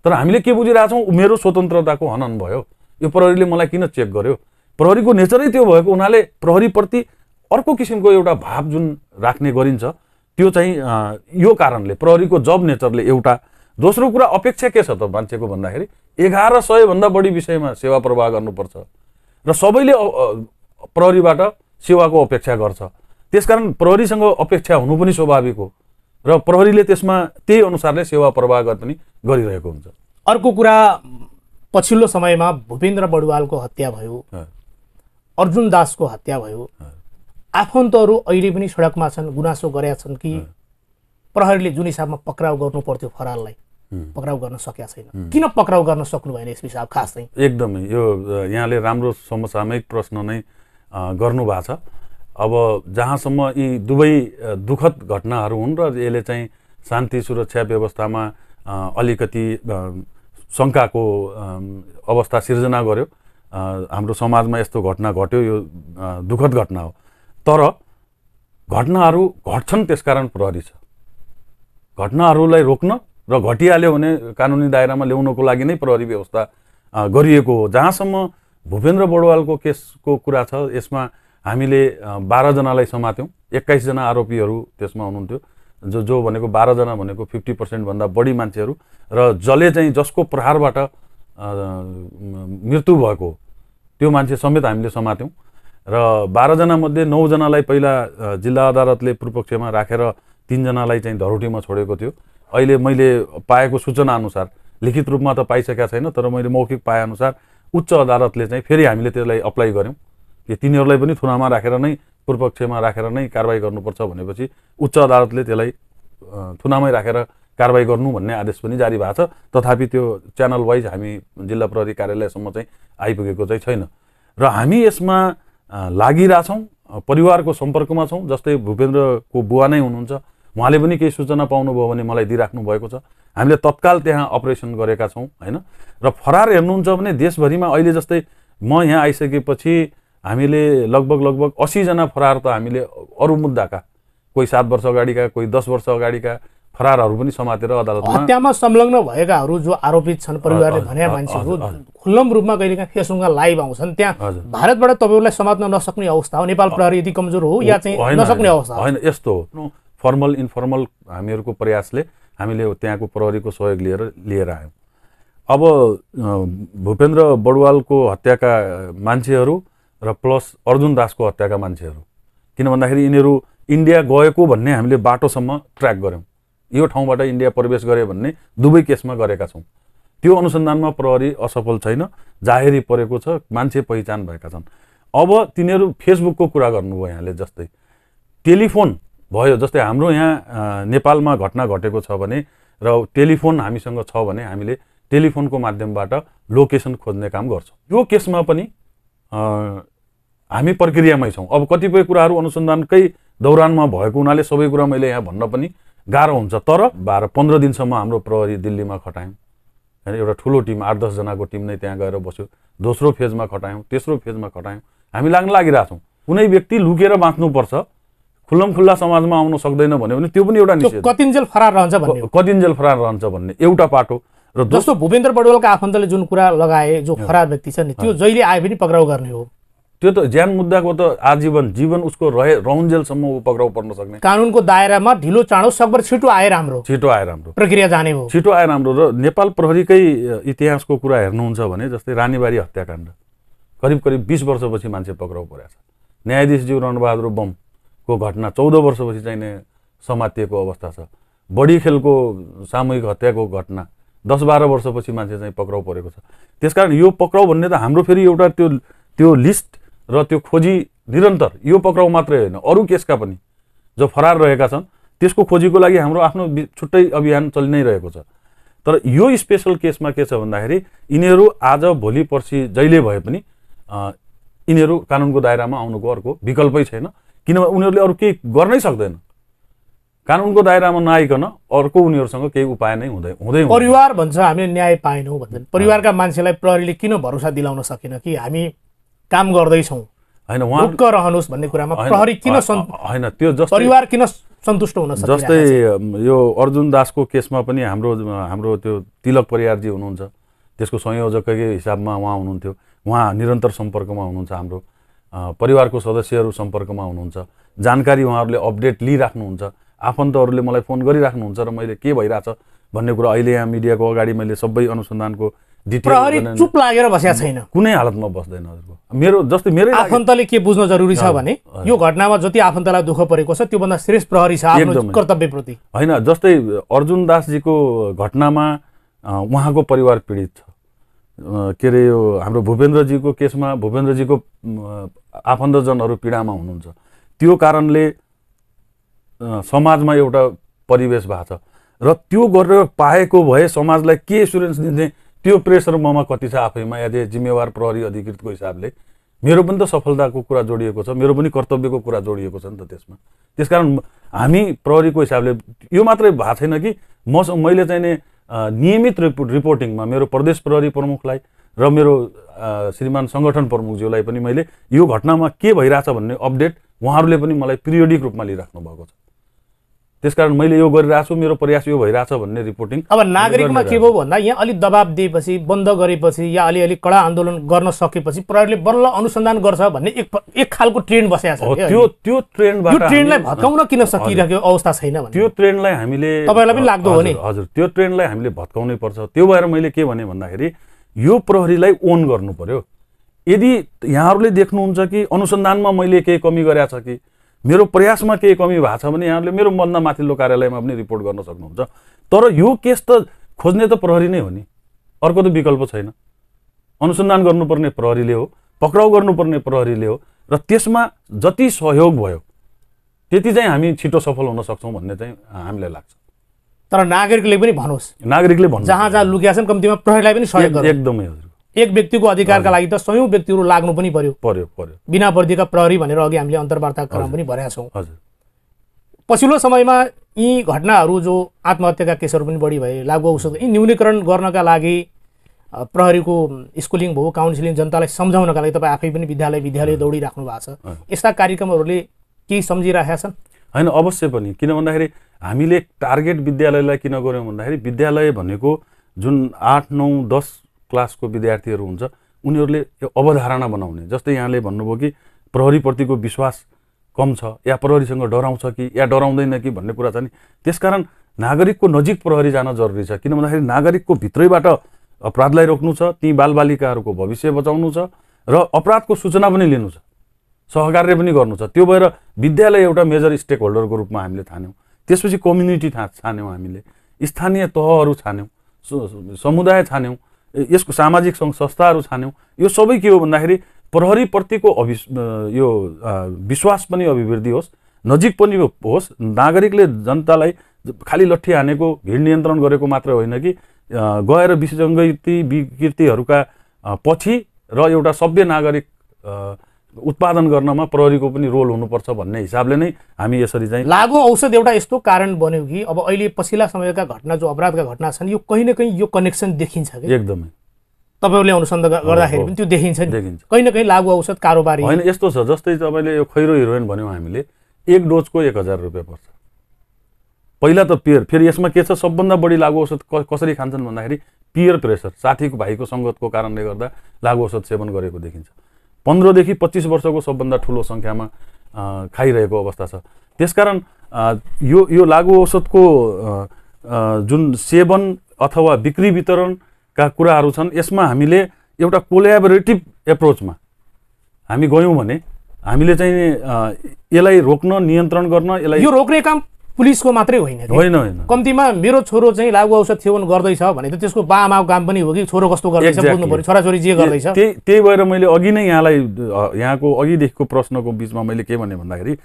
तर हामीले के बुझिरहेछौँ, मेरो स्वतन्त्रताको हनन भयो, यो प्रहरीले मलाई किन चेक गर्यो। प्रहरीको नेचरै त्यो भएको हुनाले प्रहरीप्रति अर्को किसिमको एउटा भाव जुन राख्ने गरिन्छ त्यो चाहिँ यो कारणले प्रहरीको जब नेचरले एउटा। दोस्रो कुरा अपेक्षा के छ त मान्छेको भन्दाखेरि 1100 भन्दा बढी विषयमा सेवा प्रवाह गर्नुपर्छ र सबैले प्रहरीबाट सेवाको अपेक्षा गर्छ। त्यसकारण प्रहरीसँग अपेक्षा हुनु पनि स्वाभाविक हो र प्रहरीले त्यसमा त्यही अनुसारले सेवा प्रवाह पनि गरिरहेको हुन्छ। अर्को कुरा, पछिल्लो समयमा भूपेन्द्र बडुवालको हत्या भयो, अर्जुन दासको हत्या भयो, आफन्तहरू अहिले पनि सडकमा छन्, गुनासो गरेका छन् कि प्रहरीले जुन हिसाबमा पक्राउ गर्नु पर्थ्यो फराललाई पक्राउ गर्न सकेका छैन। किन पक्राउ गर्न सक्नु भएन एसपी साहब? खास चाहिँ एकदमै यो यहाँले राम्रो समसामयिक प्रश्न नै गर्नु भएको छ। अब जहाँसम्म यी दुवै दुःखद घटनाहरू हुन् र यसले चाहिँ शान्ति सुरक्षा व्यवस्थामा अलिकति शङ्काको अवस्था सिर्जना गर्यो। हाम्रो समाजमा यस्तो घटना घट्यो, यो दुःखद घटना हो। तर घटनाहरू घट्छन् त्यसकारण प्रहरी छ। घटनाहरूलाई रोक्न र घटिहाल्यो भने कानुनी दायरामा ल्याउनको लागि नै प्रहरी व्यवस्था गरिएको हो। जहाँसम्म भूपेन्द्र बडुवालको केसको कुरा छ, यसमा हामीले 12 जनालाई समात्यौँ, 21 जना आरोपीहरू त्यसमा हुनुहुन्थ्यो। जो भनेको 12 जना भनेको 50% भन्दा बढी मान्छेहरू र जसले चाहिँ जसको प्रहारबाट मृत्यु भएको त्यो मान्छे समेत हामीले समात्यौँ र 12 जना मध्ये 9 जनालाई पहिला जिल्ला अदालतले पूर्वपक्षमा राखेर 3 जनालाई चाहिँ धरोटीमा छोडेको थियो। अहिले मैले पाएको सूचना अनुसार, लिखित रूपमा त पाइसकेका छैन, तर मैले मौखिक पाए अनुसार उच्च अदालतले चाहिँ फेरि हामीले त्यसलाई अप्लाई गर्यौँ कि तिनीहरूलाई पनि थुनामा राखेर नै पूर्वपक्षमा राखेर नै कारबाही गर्नुपर्छ भनेपछि उच्च अदालतले त्यसलाई थुनामै राखेर कारबाही गर्नु भन्ने आदेश पनि जारी भएको छ। तथापि त्यो च्यानल वाइज हामी जिल्ला प्रहरी कार्यालयसम्म चाहिँ आइपुगेको चाहिँ छैन र हामी यसमा लागिरहेछौँ, परिवारको सम्पर्कमा छौँ। जस्तै भूपेन्द्रको बुवा नै हुनुहुन्छ, उहाँले पनि केही सूचना पाउनुभयो भने मलाई दिइराख्नु भएको छ। हामीले तत्काल त्यहाँ अपरेसन गरेका छौँ हैन। र फरार हेर्नुहुन्छ भने देशभरिमा अहिले जस्तै म यहाँ आइसकेपछि हामीले लगभग 80 जना फरार त हामीले अरू मुद्दाका, कोही 7 वर्ष अगाडिका, कोही 10 वर्ष अगाडिका फरारहरू पनि समातेर अदालतमा हत्यामा संलग्न भएकाहरू जो आरोपित छन् परिवारले भने मान्छेहरू खुल्लम रूपमा कहिलेकाहीँ फेसबुकमा लाइभ आउँछन्। त्यहाँ भारतबाट तपाईहरुलाई समात्न नसक्ने अवस्था हो, नेपाल प्रहरी यति कमजोर हो या चाहिँ नसक्ने अवस्था होइन। यस्तो हो, फर्मल इन्फर्मल हामीहरूको प्रयासले हामीले त्यहाँको प्रहरीको सहयोग लिएर आयौँ। अब भूपेन्द्र बडुवालको हत्याका मान्छेहरू र प्लस अर्जुन दासको हत्याका मान्छेहरू, किन भन्दाखेरि यिनीहरू इन्डिया गएको भन्ने हामीले बाटोसम्म ट्र्याक गऱ्यौँ। यो ठाउँबाट इन्डिया प्रवेश गरे भन्ने दुवै केसमा गरेका छौँ। त्यो अनुसन्धानमा प्रहरी असफल छैन, जाहेरी परेको छ, मान्छे पहिचान भएका छन्। अब तिनीहरू फेसबुकको कुरा गर्नुभयो यहाँले, जस्तै टेलिफोन भयो, जस्तै हाम्रो यहाँ नेपालमा घटना घटेको छ भने र टेलिफोन हामीसँग छ भने हामीले टेलिफोनको माध्यमबाट लोकेसन खोज्ने काम गर्छौँ। यो केसमा पनि हामी प्रक्रियामै छौँ। अब कतिपय कुराहरू अनुसन्धानकै दौरानमा भएको हुनाले सबै कुरा मैले यहाँ भन्न पनि गाह्रो हुन्छ। तर 12-15 दिनसम्म हाम्रो प्रहरी दिल्लीमा खटायौँ हैन। एउटा ठुलो टिम 8-10 जनाको टिम नै त्यहाँ गएर बस्यो। दोस्रो फेजमा खटायौँ, तेस्रो फेजमा खटायौँ। हामी लाग्न लागिरहेछौँ। कुनै व्यक्ति लुकेर बाँच्नुपर्छ, खुल्लमखुल्ला समाजमा आउन सक्दैन भन्यो भने त्यो पनि एउटा निषेध। कतिन्जेल फरार रहन्छ भन्ने, कतिन्जेल फरार रहन्छ भन्ने एउटा पाटो। र जस्तो भूपेन्द्र बडुवालका आफन्तले जुन कुरा लगाए, जो फरार व्यक्ति छ नि त्यो जहिले आए पनि पक्राउ गर्ने हो, त्यो त ज्यान मुद्दाको त जीवन उसको रहन्जेलसम्म ऊ पक्राउ पर्न सक्ने। कानुनको दायरामा ढिलो चाँडो सकभर छिटो आए राम्रो, प्रक्रिया जाने हो, छिटो आए राम्रो। र नेपाल प्रहरीकै इतिहासको कुरा हेर्नुहुन्छ भने जस्तै रानीबारी हत्याकाण्ड करिब 20 वर्षपछि मान्छे पक्राउ परेको छ। न्यायाधीशज्यू रणबहादुर बमको घटना 14 वर्षपछि चाहिँ समातिएको अवस्था छ। बढी खेलको सामूहिक हत्याको घटना 10-12 वर्षपछि मान्छे चाहिँ पक्राउ परेको छ। त्यसकारण यो पक्राउ भन्ने त हाम्रो फेरि एउटा त्यो लिस्ट र त्यो खोजी निरन्तर, यो पक्राउ मात्रै होइन, अरू केसका पनि जो फरार रहेका छन् त्यसको खोजीको लागि हाम्रो आफ्नो छुट्टै अभियान चलि नै रहेको छ। तर यो स्पेशल केसमा के छ भन्दाखेरि यिनीहरू आज भोलि पर्सि जहिले भए पनि यिनीहरू कानुनको दायरामा आउनुको अर्को विकल्पै छैन, किनभने उनीहरूले अरू केही गर्नै सक्दैन। कानुनको दायरामा नआइकन अर्को उनीहरूसँग केही उपाय नै हुँदै परिवार भन्छ हामीले न्याय पाएनौँ भन्छन्। परिवारका मान्छेलाई प्रहरीले किन भरोसा दिलाउन सकेन कि हामी काम गर्दैछौँ हैन, उहाँ ढुक्क रहनुहोस् भन्ने कुरामा प्रहरी किन हैन, त्यो जस्तै परिवार किन सन्तुष्ट हुन सक्दैन? जस्तै यो अर्जुन दासको केसमा पनि हाम्रो त्यो तिलक परियारजी हुनुहुन्छ, त्यसको संयोजककै हिसाबमा उहाँ हुनुहुन्थ्यो। उहाँ निरन्तर सम्पर्कमा हुनुहुन्छ, हाम्रो परिवारको सदस्यहरू सम्पर्कमा हुनुहुन्छ, जानकारी उहाँहरूले अपडेट लिइराख्नुहुन्छ। आफन्तहरूले मलाई फोन गरिराख्नुहुन्छ र मैले के भइरहेछ भन्ने कुरा अहिले यहाँ मिडियाको अगाडि मैले सबै अनुसन्धानको डिटेल। प्रहरी चुप लागेर बसेको छैन, कुनै हालतमा बस्दैन। हजुरको मेरै आफन्तले के बुझ्न जरुरी छ भने यो घटनामा जति आफन्तलाई दुःख परेको छ त्योभन्दा श्रेष्ठ प्रहरी छ आफ्नो कर्तव्यप्रति। हैन, जस्तै अर्जुन दासजीको घटनामा उहाँको परिवार पीडित छ। के अरे यो हाम्रो भूपेन्द्रजीको केसमा भूपेन्द्रजीको आफन्तजनहरू पीडामा हुनुहुन्छ। त्यो कारणले समाजमा एउटा परिवेश भएको छ र त्यो गरेर पाएको भए समाजलाई के एस्युरेन्स दिने, त्यो प्रेसर ममा कति छ आफैमा एज ए जिम्मेवार प्रहरी अधिकृतको हिसाबले। मेरो पनि त सफलताको कुरा जोडिएको छ, मेरो पनि कर्तव्यको कुरा जोडिएको छ नि त त्यसमा। त्यसकारण हामी प्रहरीको हिसाबले यो मात्रै भएको छैन कि मैले चाहिँ नि नियमित रिपोर्टिङमा मेरो प्रदेश प्रहरी प्रमुखलाई र मेरो श्रीमान सङ्गठन प्रमुखज्यूलाई पनि मैले यो घटनामा के भइरहेछ भन्ने अपडेट उहाँहरूले पनि मलाई पिरियोडिक रूपमा लिइराख्नु भएको छ। त्यसकारण मैले यो गरिरहेको छु, मेरो प्रयास यो भइरहेछ भन्ने रिपोर्टिङ। अब नागरिकमा के भयो भन्दा यहाँ अलि दबाब दिएपछि, बन्द गरेपछि या अलिअलि कडा आन्दोलन गर्न सकेपछि प्रहरीले बल्ल अनुसन्धान गर्छ भन्ने एक खालको ट्रेन्ड बसेको छ। त्यो ट्रेन्डलाई भत्काउन किन सकिरहेको अवस्था छैन भने त्यो ट्रेन्डलाई हामीले तपाईलाई पनि लाग्दो हो नि। हजुर, त्यो ट्रेन्डलाई हामीले भत्काउनै पर्छ। त्यो भएर मैले के भने भन्दाखेरि यो प्रहरीलाई ओन गर्नु पर्यो। यदि यहाँहरूले देख्नुहुन्छ कि अनुसन्धानमा मैले केही कमी गरेको छ कि मेरो प्रयासमा केही कमी भएको छ भने यहाँहरूले मेरो भन्दा माथिल्लो कार्यालयमा पनि रिपोर्ट गर्न सक्नुहुन्छ। तर यो केस त खोज्ने त प्रहरी नै हो नि, अर्को त विकल्प छैन। अनुसन्धान गर्नुपर्ने प्रहरीले हो, पक्राउ गर्नुपर्ने प्रहरीले हो र त्यसमा जति सहयोग भयो त्यति चाहिँ हामी छिटो सफल हुन सक्छौँ भन्ने चाहिँ हामीलाई लाग्छ। तर नागरिकले पनि भनोस्, नागरिकले भन्नु जहाँ लुकेका छन् कम्तीमा प्रहरीलाई पनि सहयोग गर्नु। एकदमै हजुर, एक व्यक्तिको अधिकारका लागि त सयौं व्यक्तिहरू लाग्नु पनि पर्यो। बिना वर्दीका प्रहरी भनेर अघि हामीले अन्तर्वार्ता क्रम पनि भनेका छौँ। हजुर, पछिल्लो समयमा यी घटनाहरू जो आत्महत्याका केसहरू पनि बढी भए, लागु औषध यी न्यूनीकरण गर्नका लागि प्रहरीको स्कुलिङ भयो, काउन्सिलिङ, जनतालाई सम्झाउनका लागि तपाईँ आफै पनि विद्यालय दौडिराख्नु भएको छ। यस्ता कार्यक्रमहरूले केही सम्झिराखेका छन्? होइन, अवश्य पनि। किन भन्दाखेरि हामीले टार्गेट विद्यालयलाई किन गऱ्यौँ भन्दाखेरि विद्यालय भनेको जुन 8, 9, 10 क्लासको विद्यार्थीहरू हुन्छ उनीहरूले यो अवधारणा बनाउने, जस्तै यहाँले भन्नुभयो कि प्रहरीप्रतिको विश्वास कम छ या प्रहरीसँग डराउँछ कि या डराउँदैन कि भन्ने कुरा छ नि। त्यसकारण नागरिकको नजिक प्रहरी जान जरुरी छ। किन भन्दाखेरि नागरिकको भित्रैबाट अपराधलाई रोक्नु छ, ती बालबालिकाहरूको भविष्य बचाउनु छ र अपराधको सूचना पनि लिनु छ, सहकार्य पनि गर्नु छ। त्यो भएर विद्यालय एउटा मेजर स्टेक होल्डरको रूपमा हामीले ठान्यौँ। त्यसपछि कम्युनिटी छान्यौँ, हामीले स्थानीय तहहरू छान्यौँ, समुदाय छान्यौँ, यसको सामाजिक सङ्घ संस्थाहरू छान्यौँ। यो सबै के हो भन्दाखेरि प्रहरीप्रतिको यो विश्वास पनि अभिवृद्धि होस्, नजिक पनि होस्। नागरिकले जनतालाई खालि लट्ठी हानेको, भिड नियन्त्रण गरेको मात्रै होइन कि गएर विकृतिहरूका पछि र एउटा सभ्य नागरिक उत्पादन गर्नमा प्रहरीको पनि रोल हुनुपर्छ भन्ने हिसाबले नै हामी यसरी चाहिँ लागु औषध एउटा यस्तो कारण बन्यो कि अब अहिले पछिल्ला समयका घटना जो अपराधका घटना छन् यो कहीँ न कहीँ यो कनेक्सन देखिन्छ कि एकदमै तपाईँहरूले अनुसन्धान गर्दाखेरि पनि त्यो देखिन्छ नि, कहीँ न कहीँ लागु औषध कारोबारी होइन। यस्तो छ जस्तै तपाईँले यो खैरो हिरोइन भन्यौँ हामीले, एक डोजको 1000 रुपियाँ पर्छ। पहिला त पियर, फेरि यसमा के छ सबभन्दा बढी लागु औषध कसरी खान्छन् भन्दाखेरि पियर प्रेसर, साथीको भाइको सङ्गतको कारणले गर्दा लागु औषध सेवन गरेको देखिन्छ। 15 देखि 25 वर्षको सबभन्दा ठुलो सङ्ख्यामा खाइरहेको अवस्था छ। त्यसकारण यो लागु औषधको जुन सेवन अथवा बिक्री वितरणका कुराहरू छन् यसमा हामीले एउटा कोल्याबोरेटिभ एप्रोचमा हामी गयौँ भने हामीले चाहिँ यसलाई रोक्न, नियन्त्रण गर्न, यसलाई यो रोक्ने काम पुलिसको मात्रै होइन, होइन। कम्तीमा मेरो छोरो चाहिँ लागु औषध सेवन गर्दैछ भने त त्यसको बाआमाको काम पनि हो कि छोरो कस्तो गर्दैछ बुझ्नु पर्यो, छोराछोरी जे गर्दैछ। त्यही भएर मैले अघि नै यहाँको अघिदेखिको प्रश्नको बिचमा मैले के भने भन्दाखेरि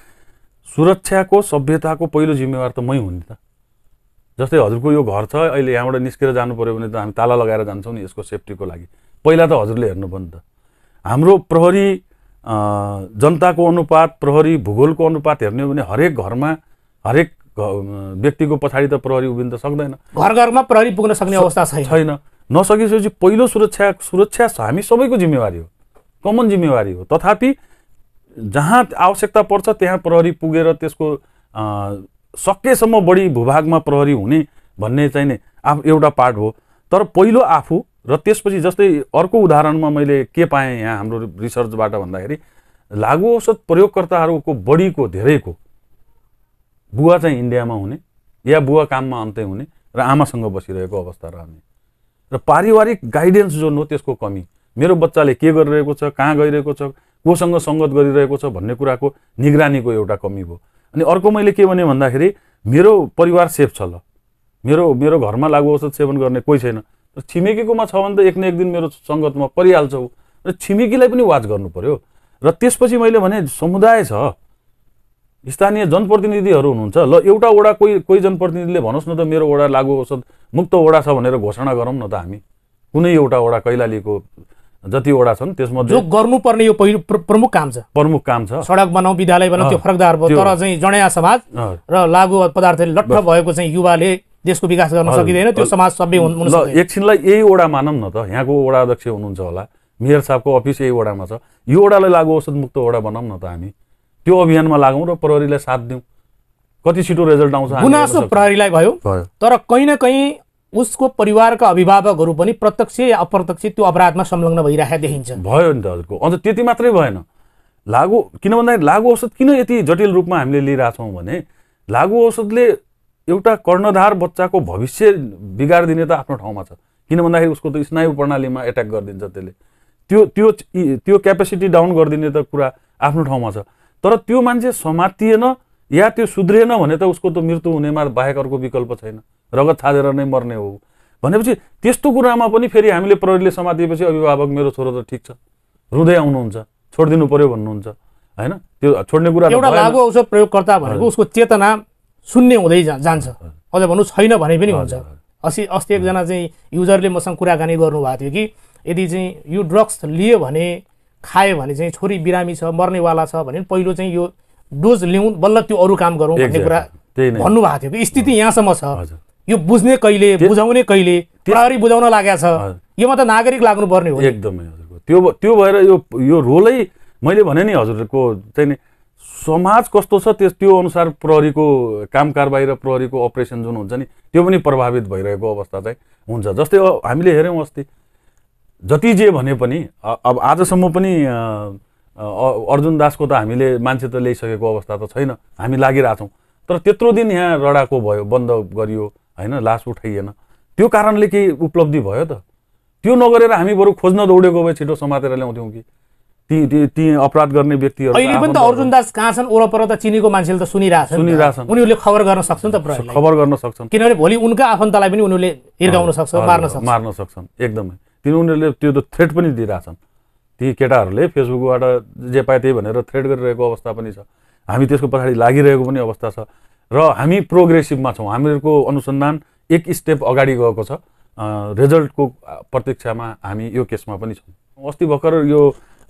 सुरक्षाको, सभ्यताको पहिलो जिम्मेवार त मै हुँ नि त। जस्तै हजुरको यो घर छ, अहिले यहाँबाट निस्केर जानु पर्यो भने त हामी ताला लगाएर जान्छौँ नि यसको सेफ्टीको लागि। पहिला त हजुरले हेर्नुभयो नि त। हाम्रो प्रहरी जनताको अनुपात, प्रहरी भूगोलको अनुपात हेर्ने हो भने हरेक घरमा, हरेक व्यक्तिको पछाडि त प्रहरी उभिन त सक्दैन। घर घरमा प्रहरी पुग्न सक्ने अवस्था छैन। नसकेपछि पहिलो सुरक्षा हामी सबैको जिम्मेवारी हो, कमन जिम्मेवारी हो। तथापि जहाँ आवश्यकता पर्छ त्यहाँ प्रहरी पुगेर त्यसको सकेसम्म बढी भूभागमा प्रहरी हुने भन्ने चाहिँ नि एउटा पार्ट हो। तर पहिलो आफू र त्यसपछि जस्तै अर्को उदाहरणमा मैले के पाएँ यहाँ हाम्रो रिसर्चबाट भन्दाखेरि लागु औषध प्रयोगकर्ताहरूको बढीको धेरैको बुवा चाहिँ इन्डियामा हुने या बुवा काममा अन्तै हुने र आमासँग बसिरहेको अवस्था रहने र पारिवारिक गाइडेन्स जुन हो त्यसको कमी। मेरो बच्चाले के गरिरहेको छ, कहाँ गइरहेको छ, कोसँग सङ्गत गरिरहेको छ भन्ने कुराको निगरानीको एउटा कमी भयो। अनि अर्को मैले के भने भन्दाखेरि मेरो परिवार सेफ छ, ल मेरो घरमा लागु औषध सेवन गर्ने कोही छैन, छिमेकीकोमा छ भने त एक न एक दिन मेरो सङ्गतमा परिहाल्छ र छिमेकीलाई पनि वाच गर्नु पर्यो। र त्यसपछि मैले भने समुदाय छ, स्थानीय जनप्रतिनिधिहरू हुनुहुन्छ, ल एउटा वडा कोही जनप्रतिनिधिले भनोस् न त मेरो वडा लागु औषध मुक्त वडा छ भनेर घोषणा गरौँ न त। हामी कुनै एउटा वडा कैलालीको जति वडा छन् त्यसमा जो गर्नुपर्ने यो पहिलो प्रमुख काम छ। सडक बनाऊ, विद्यालय बनाऊ, त्यो फरकदार भयो। तर चाहिँ जडयाँ समाज र लागु पदार्थले लट्ठ भएको चाहिँ युवाले देशको विकास गर्न सकिँदैन, त्यो समाज सबै हुनु सक्दैन। एकछिनलाई यही वडा मानौँ न त, यहाँको वडा अध्यक्ष हुनुहुन्छ होला, मेयर साहबको अफिस यही वडामा छ, यो वडालाई लागु औषध मुक्त वडा बनाऊँ न त। हामी त्यो अभियानमा लागौँ र प्रहरीलाई साथ दिउँ, कति छिटो रिजल्ट आउँछ। गुनासो प्रहरीलाई भयो, तर कहीँ न कहीँ उसको परिवारका अभिभावकहरू पनि प्रत्यक्ष या अप्रत्यक्ष त्यो अपराधमा संलग्न भइरहेको देखिन्छ। भयो नि त हजुरको। अन्त त्यति मात्रै भएन, किन भन्दाखेरि लागु औषध किन यति जटिल रूपमा हामीले लिइरहेछौँ भने लागु औषधले एउटा कर्णधार बच्चाको भविष्य बिगारिदिने त आफ्नो ठाउँमा छ। किन भन्दाखेरि उसको त स्नायु प्रणालीमा एट्याक गरिदिन्छ, त्यसले त्यो क्यापेसिटी डाउन गरिदिने त कुरा आफ्नो ठाउँमा छ। तर त्यो मान्छे समातिएन या त्यो सुध्रिएन भने त उसको त मृत्यु हुनेमा बाहेक अर्को विकल्प छैन, रगत छादेर नै मर्ने हो भनेपछि त्यस्तो कुरामा पनि फेरि हामीले प्रहरीले समातिएपछि अभिभावक मेरो छोरो त ठिक छ, रुँदै आउनुहुन्छ, छोडिदिनु पर्यो भन्नुहुन्छ, होइन? त्यो छोड्ने कुरा एउटा लागु औषध प्रयोगकर्ता भनेको उसको चेतना शून्य हुँदै जान्छ, अझ भन्नु छैन भने पनि हुन्छ। अस्ति एकजना चाहिँ युजरले मसँग कुराकानी गर्नुभएको थियो कि यदि चाहिँ यो ड्रग्स लियो भने, खायो भने चाहिँ छोरी बिरामी छ, मर्नेवाला छ भने पहिलो चाहिँ यो डोज लिउँ बल्ल त्यो अरू काम गरौँ भन्ने कुरा भन्नुभएको थियो कि स्थिति यहाँसम्म छ। यो बुझ्ने कहिले, बुझाउने कहिले, प्रहरी बुझाउन लागेको छ, योमा त नागरिक लाग्नुपर्ने हो। एकदमै हजुरको त्यो भएर यो रोलै मैले भने नि हजुरको चाहिँ नि समाज कस्तो छ त्यो अनुसार प्रहरीको काम कारबाही र प्रहरीको अपरेसन जुन हुन्छ नि त्यो पनि प्रभावित भइरहेको अवस्था चाहिँ हुन्छ। जस्तै हामीले हेऱ्यौँ अस्ति जति जे भने पनि अब आजसम्म पनि अर्जुन दासको त हामीले मान्छे त ल्याइसकेको अवस्था त छैन, हामी लागिरहेछौँ। तर त्यत्रो दिन यहाँ रडाको भयो, बन्द गरियो होइन, लास उठाइएन, त्यो कारणले केही उपलब्धि भयो त? त्यो नगरेर हामी बरु खोज्न दौडेको भए छिटो समातेर ल्याउँथ्यौँ कि ती अपराध गर्ने व्यक्तिहरू। अहिले पनि त अर्जुन दास कहाँ छन् वरपर त चिनेको मान्छेले त सुनिरहेछन्, उनीहरूले खबर गर्न सक्छन् त, खबर गर्न सक्छन्, किनभने भोलि उनका आफन्तलाई पनि उनीहरूले हिर्काउन सक्छ, मार्न सक्छन्। एकदमै उनीहरूले त्यो त थ्रेट पनि दिइरहेछन्। ती केटाहरूले फेसबुकबाट जे पाए त्यही भनेर थ्रेट गरिरहेको अवस्था पनि छ। हामी त्यसको पछाडि लागिरहेको पनि अवस्था छ र हामी प्रोग्रेसिभमा छौँ। हामीहरूको अनुसन्धान एक स्टेप अगाडि गएको छ। रिजल्टको प्रतीक्षामा हामी यो केसमा पनि छौँ। अस्ति भर्खर यो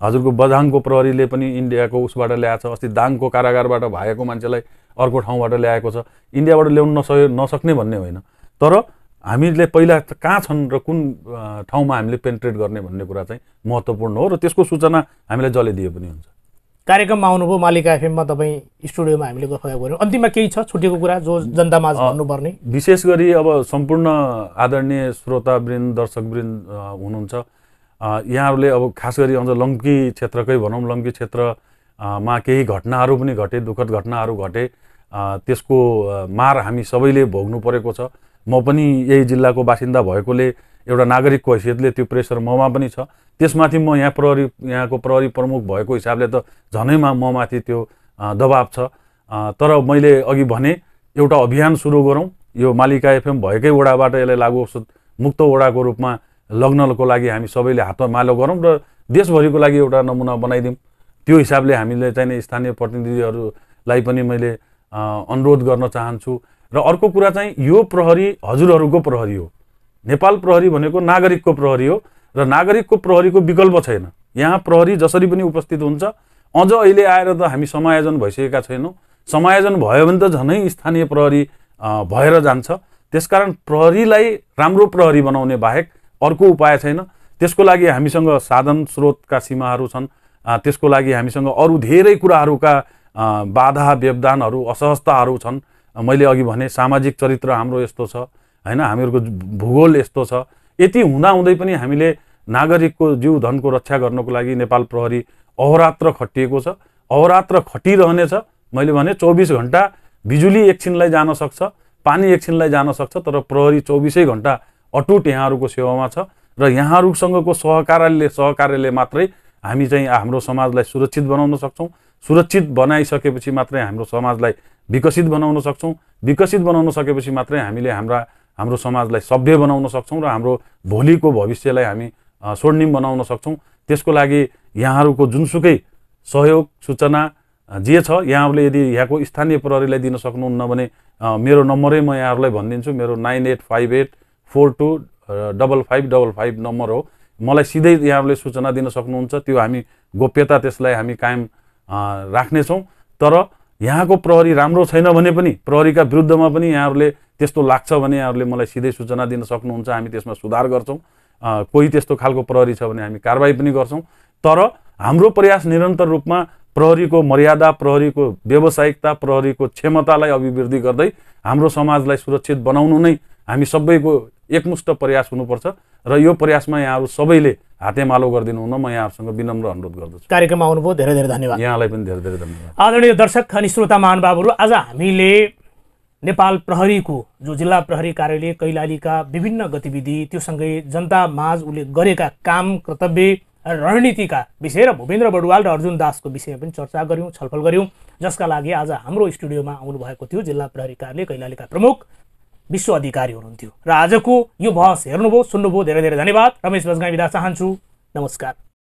हजुरको बझाङको प्रहरीले पनि इन्डियाको उसबाट ल्याएको छ। अस्ति दाङको कारागारबाट भागेको मान्छेलाई अर्को ठाउँबाट ल्याएको छ। इन्डियाबाट ल्याउन नसक्ने भन्ने होइन, तर हामीले पहिला कहाँ छन् र कुन ठाउँमा हामीले पेन्ट्रेट गर्ने भन्ने कुरा चाहिँ महत्त्वपूर्ण हो र त्यसको सूचना हामीलाई जसले दिए पनि हुन्छ। कार्यक्रममा आउनुभयो मालिका एफएममा, तपाईँ स्टुडियोमा हामीले गफगाफ गऱ्यौँ। अन्तिममा केही छ छुटेको कुरा जो जनतामा भन्नुपर्ने? विशेष गरी अब सम्पूर्ण आदरणीय श्रोतावृन्द, दर्शकवृन्द हुनुहुन्छ, यहाँहरूले अब खास गरी अझ लङ्की क्षेत्रकै भनौँ, लङ्की क्षेत्रमा केही घटनाहरू पनि घटे, दुःखद घटनाहरू घटे, त्यसको मार हामी सबैले भोग्नु परेको छ। म पनि यही जिल्लाको बासिन्दा भएकोले एउटा नागरिकको हैसियतले त्यो प्रेसर ममा पनि छ। त्यसमाथि म यहाँको प्रहरी प्रमुख भएको हिसाबले त झनै ममाथि त्यो दबाब छ। तर मैले अघि भने एउटा अभियान सुरु गरौँ, यो मालिका एफएम भएकै वडाबाट यसलाई लागु औषध मुक्त वडाको रूपमा लग्नको लागि हामी सबैले हातमा मालो गरौँ र देशभरिको लागि एउटा नमुना बनाइदिउँ। त्यो हिसाबले हामीले चाहिँ स्थानीय प्रतिनिधिहरूलाई पनि मैले अनुरोध गर्न चाहन्छु। र अर्को कुरा चाहिँ यो प्रहरी हजुरहरूको प्रहरी हो। नेपाल प्रहरी भनेको नागरिकको प्रहरी हो र नागरिकको प्रहरीको विकल्प छैन। यहाँ प्रहरी जसरी पनि उपस्थित हुन्छ। अझ अहिले आएर त हामी समायोजन भइसकेका छैनौँ। समायोजन भयो भने त झनै स्थानीय प्रहरी भएर जान्छ। त्यसकारण प्रहरीलाई राम्रो प्रहरी बनाउने बाहेक अर्को उपाय छैन। त्यसको लागि हामीसँग साधन स्रोतका सीमाहरू छन्। त्यसको लागि हामीसँग अरू धेरै कुराहरूका बाधा व्यवधानहरू असहजताहरू छन्। मैले अघि भने सामाजिक चरित्र हाम्रो यस्तो छ हैन, हामीहरूको भूगोल यस्तो छ। यति हुँदाहुँदै पनि हामीले नागरिकको जीव धनको रक्षा गर्नको लागि नेपाल प्रहरी अहोरात्र खटिएको छ, अहोरात्र खटिरहनेछ। मैले भने 24 घण्टा बिजुली एकछिनलाई जान सक्छ, पानी एकछिनलाई जान सक्छ, तर प्रहरी 24 घण्टा अटुट यहाँहरूको सेवामा छ र यहाँहरूसँगको सहकार्यले मात्रै हामी चाहिँ हाम्रो समाजलाई सुरक्षित बनाउन सक्छौँ। सुरक्षित बनाइसकेपछि मात्रै हाम्रो समाजलाई विकसित बनाउन सक्छौँ। विकसित बनाउन सकेपछि मात्रै हामीले हाम्रो समाजलाई सभ्य बनाउन सक्छौँ र हाम्रो भोलिको भविष्यलाई हामी स्वर्णिम बनाउन सक्छौँ। त्यसको लागि यहाँहरूको जुनसुकै सहयोग सूचना जे छ यहाँहरूले यदि यहाँको स्थानीय प्रहरीलाई दिन सक्नुहुन्न भने मेरो नम्बरै म यहाँहरूलाई भनिदिन्छु। मेरो 9858425555 नम्बर हो। मलाई सिधै यहाँहरूले सूचना दिन सक्नुहुन्छ। त्यो हामी गोप्यता त्यसलाई हामी कायम राख्नेछौँ। तर यहाँको प्रहरी राम्रो छैन भने पनि प्रहरीका विरुद्धमा पनि यहाँहरूले त्यस्तो लाग्छ भने यहाँहरूले मलाई सिधै सूचना दिन सक्नुहुन्छ। हामी त्यसमा सुधार गर्छौँ। कोही त्यस्तो खालको प्रहरी छ भने हामी कारबाही पनि गर्छौँ। तर हाम्रो प्रयास निरन्तर रूपमा प्रहरीको मर्यादा, प्रहरीको व्यावसायिकता, प्रहरीको क्षमतालाई अभिवृद्धि गर्दै हाम्रो समाजलाई सुरक्षित बनाउनु नै हामी सबैको एकमुष्ट प्रयास हुनुपर्छ र यो प्रयासमा यहाँहरू सबैले हातेमालो गरिदिनु हुन म यहाँहरूसँग विनम्र अनुरोध गर्दछु। कार्यक्रममा आउनुभयो, धेरै धेरै धन्यवाद। यहाँलाई पनि धेरै धेरै धन्यवाद। आदरणीय दर्शक अनि श्रोता महानुभावहरू, आज हामीले नेपाल प्रहरीको जो जिल्ला प्रहरी कार्यालय कैलालीका विभिन्न गतिविधि, त्योसँगै जनता माझ उसले गरेका काम, कर्तव्य, रणनीतिका विषय र भूपेन्द्र बडुवाल र अर्जुन दासको विषयमा पनि चर्चा गऱ्यौँ, छलफल गऱ्यौँ, जसका लागि आज हाम्रो स्टुडियोमा आउनुभएको थियो जिल्ला प्रहरी कार्यालय कैलालीका प्रमुख विश्व अधिकारी हुनुहुन्थ्यो। र आजको यो बहस हेर्नुभयो, सुन्नुभयो, धेरै धेरै धन्यवाद। रमेश बजगाई बिदा चाहन्छु। नमस्कार।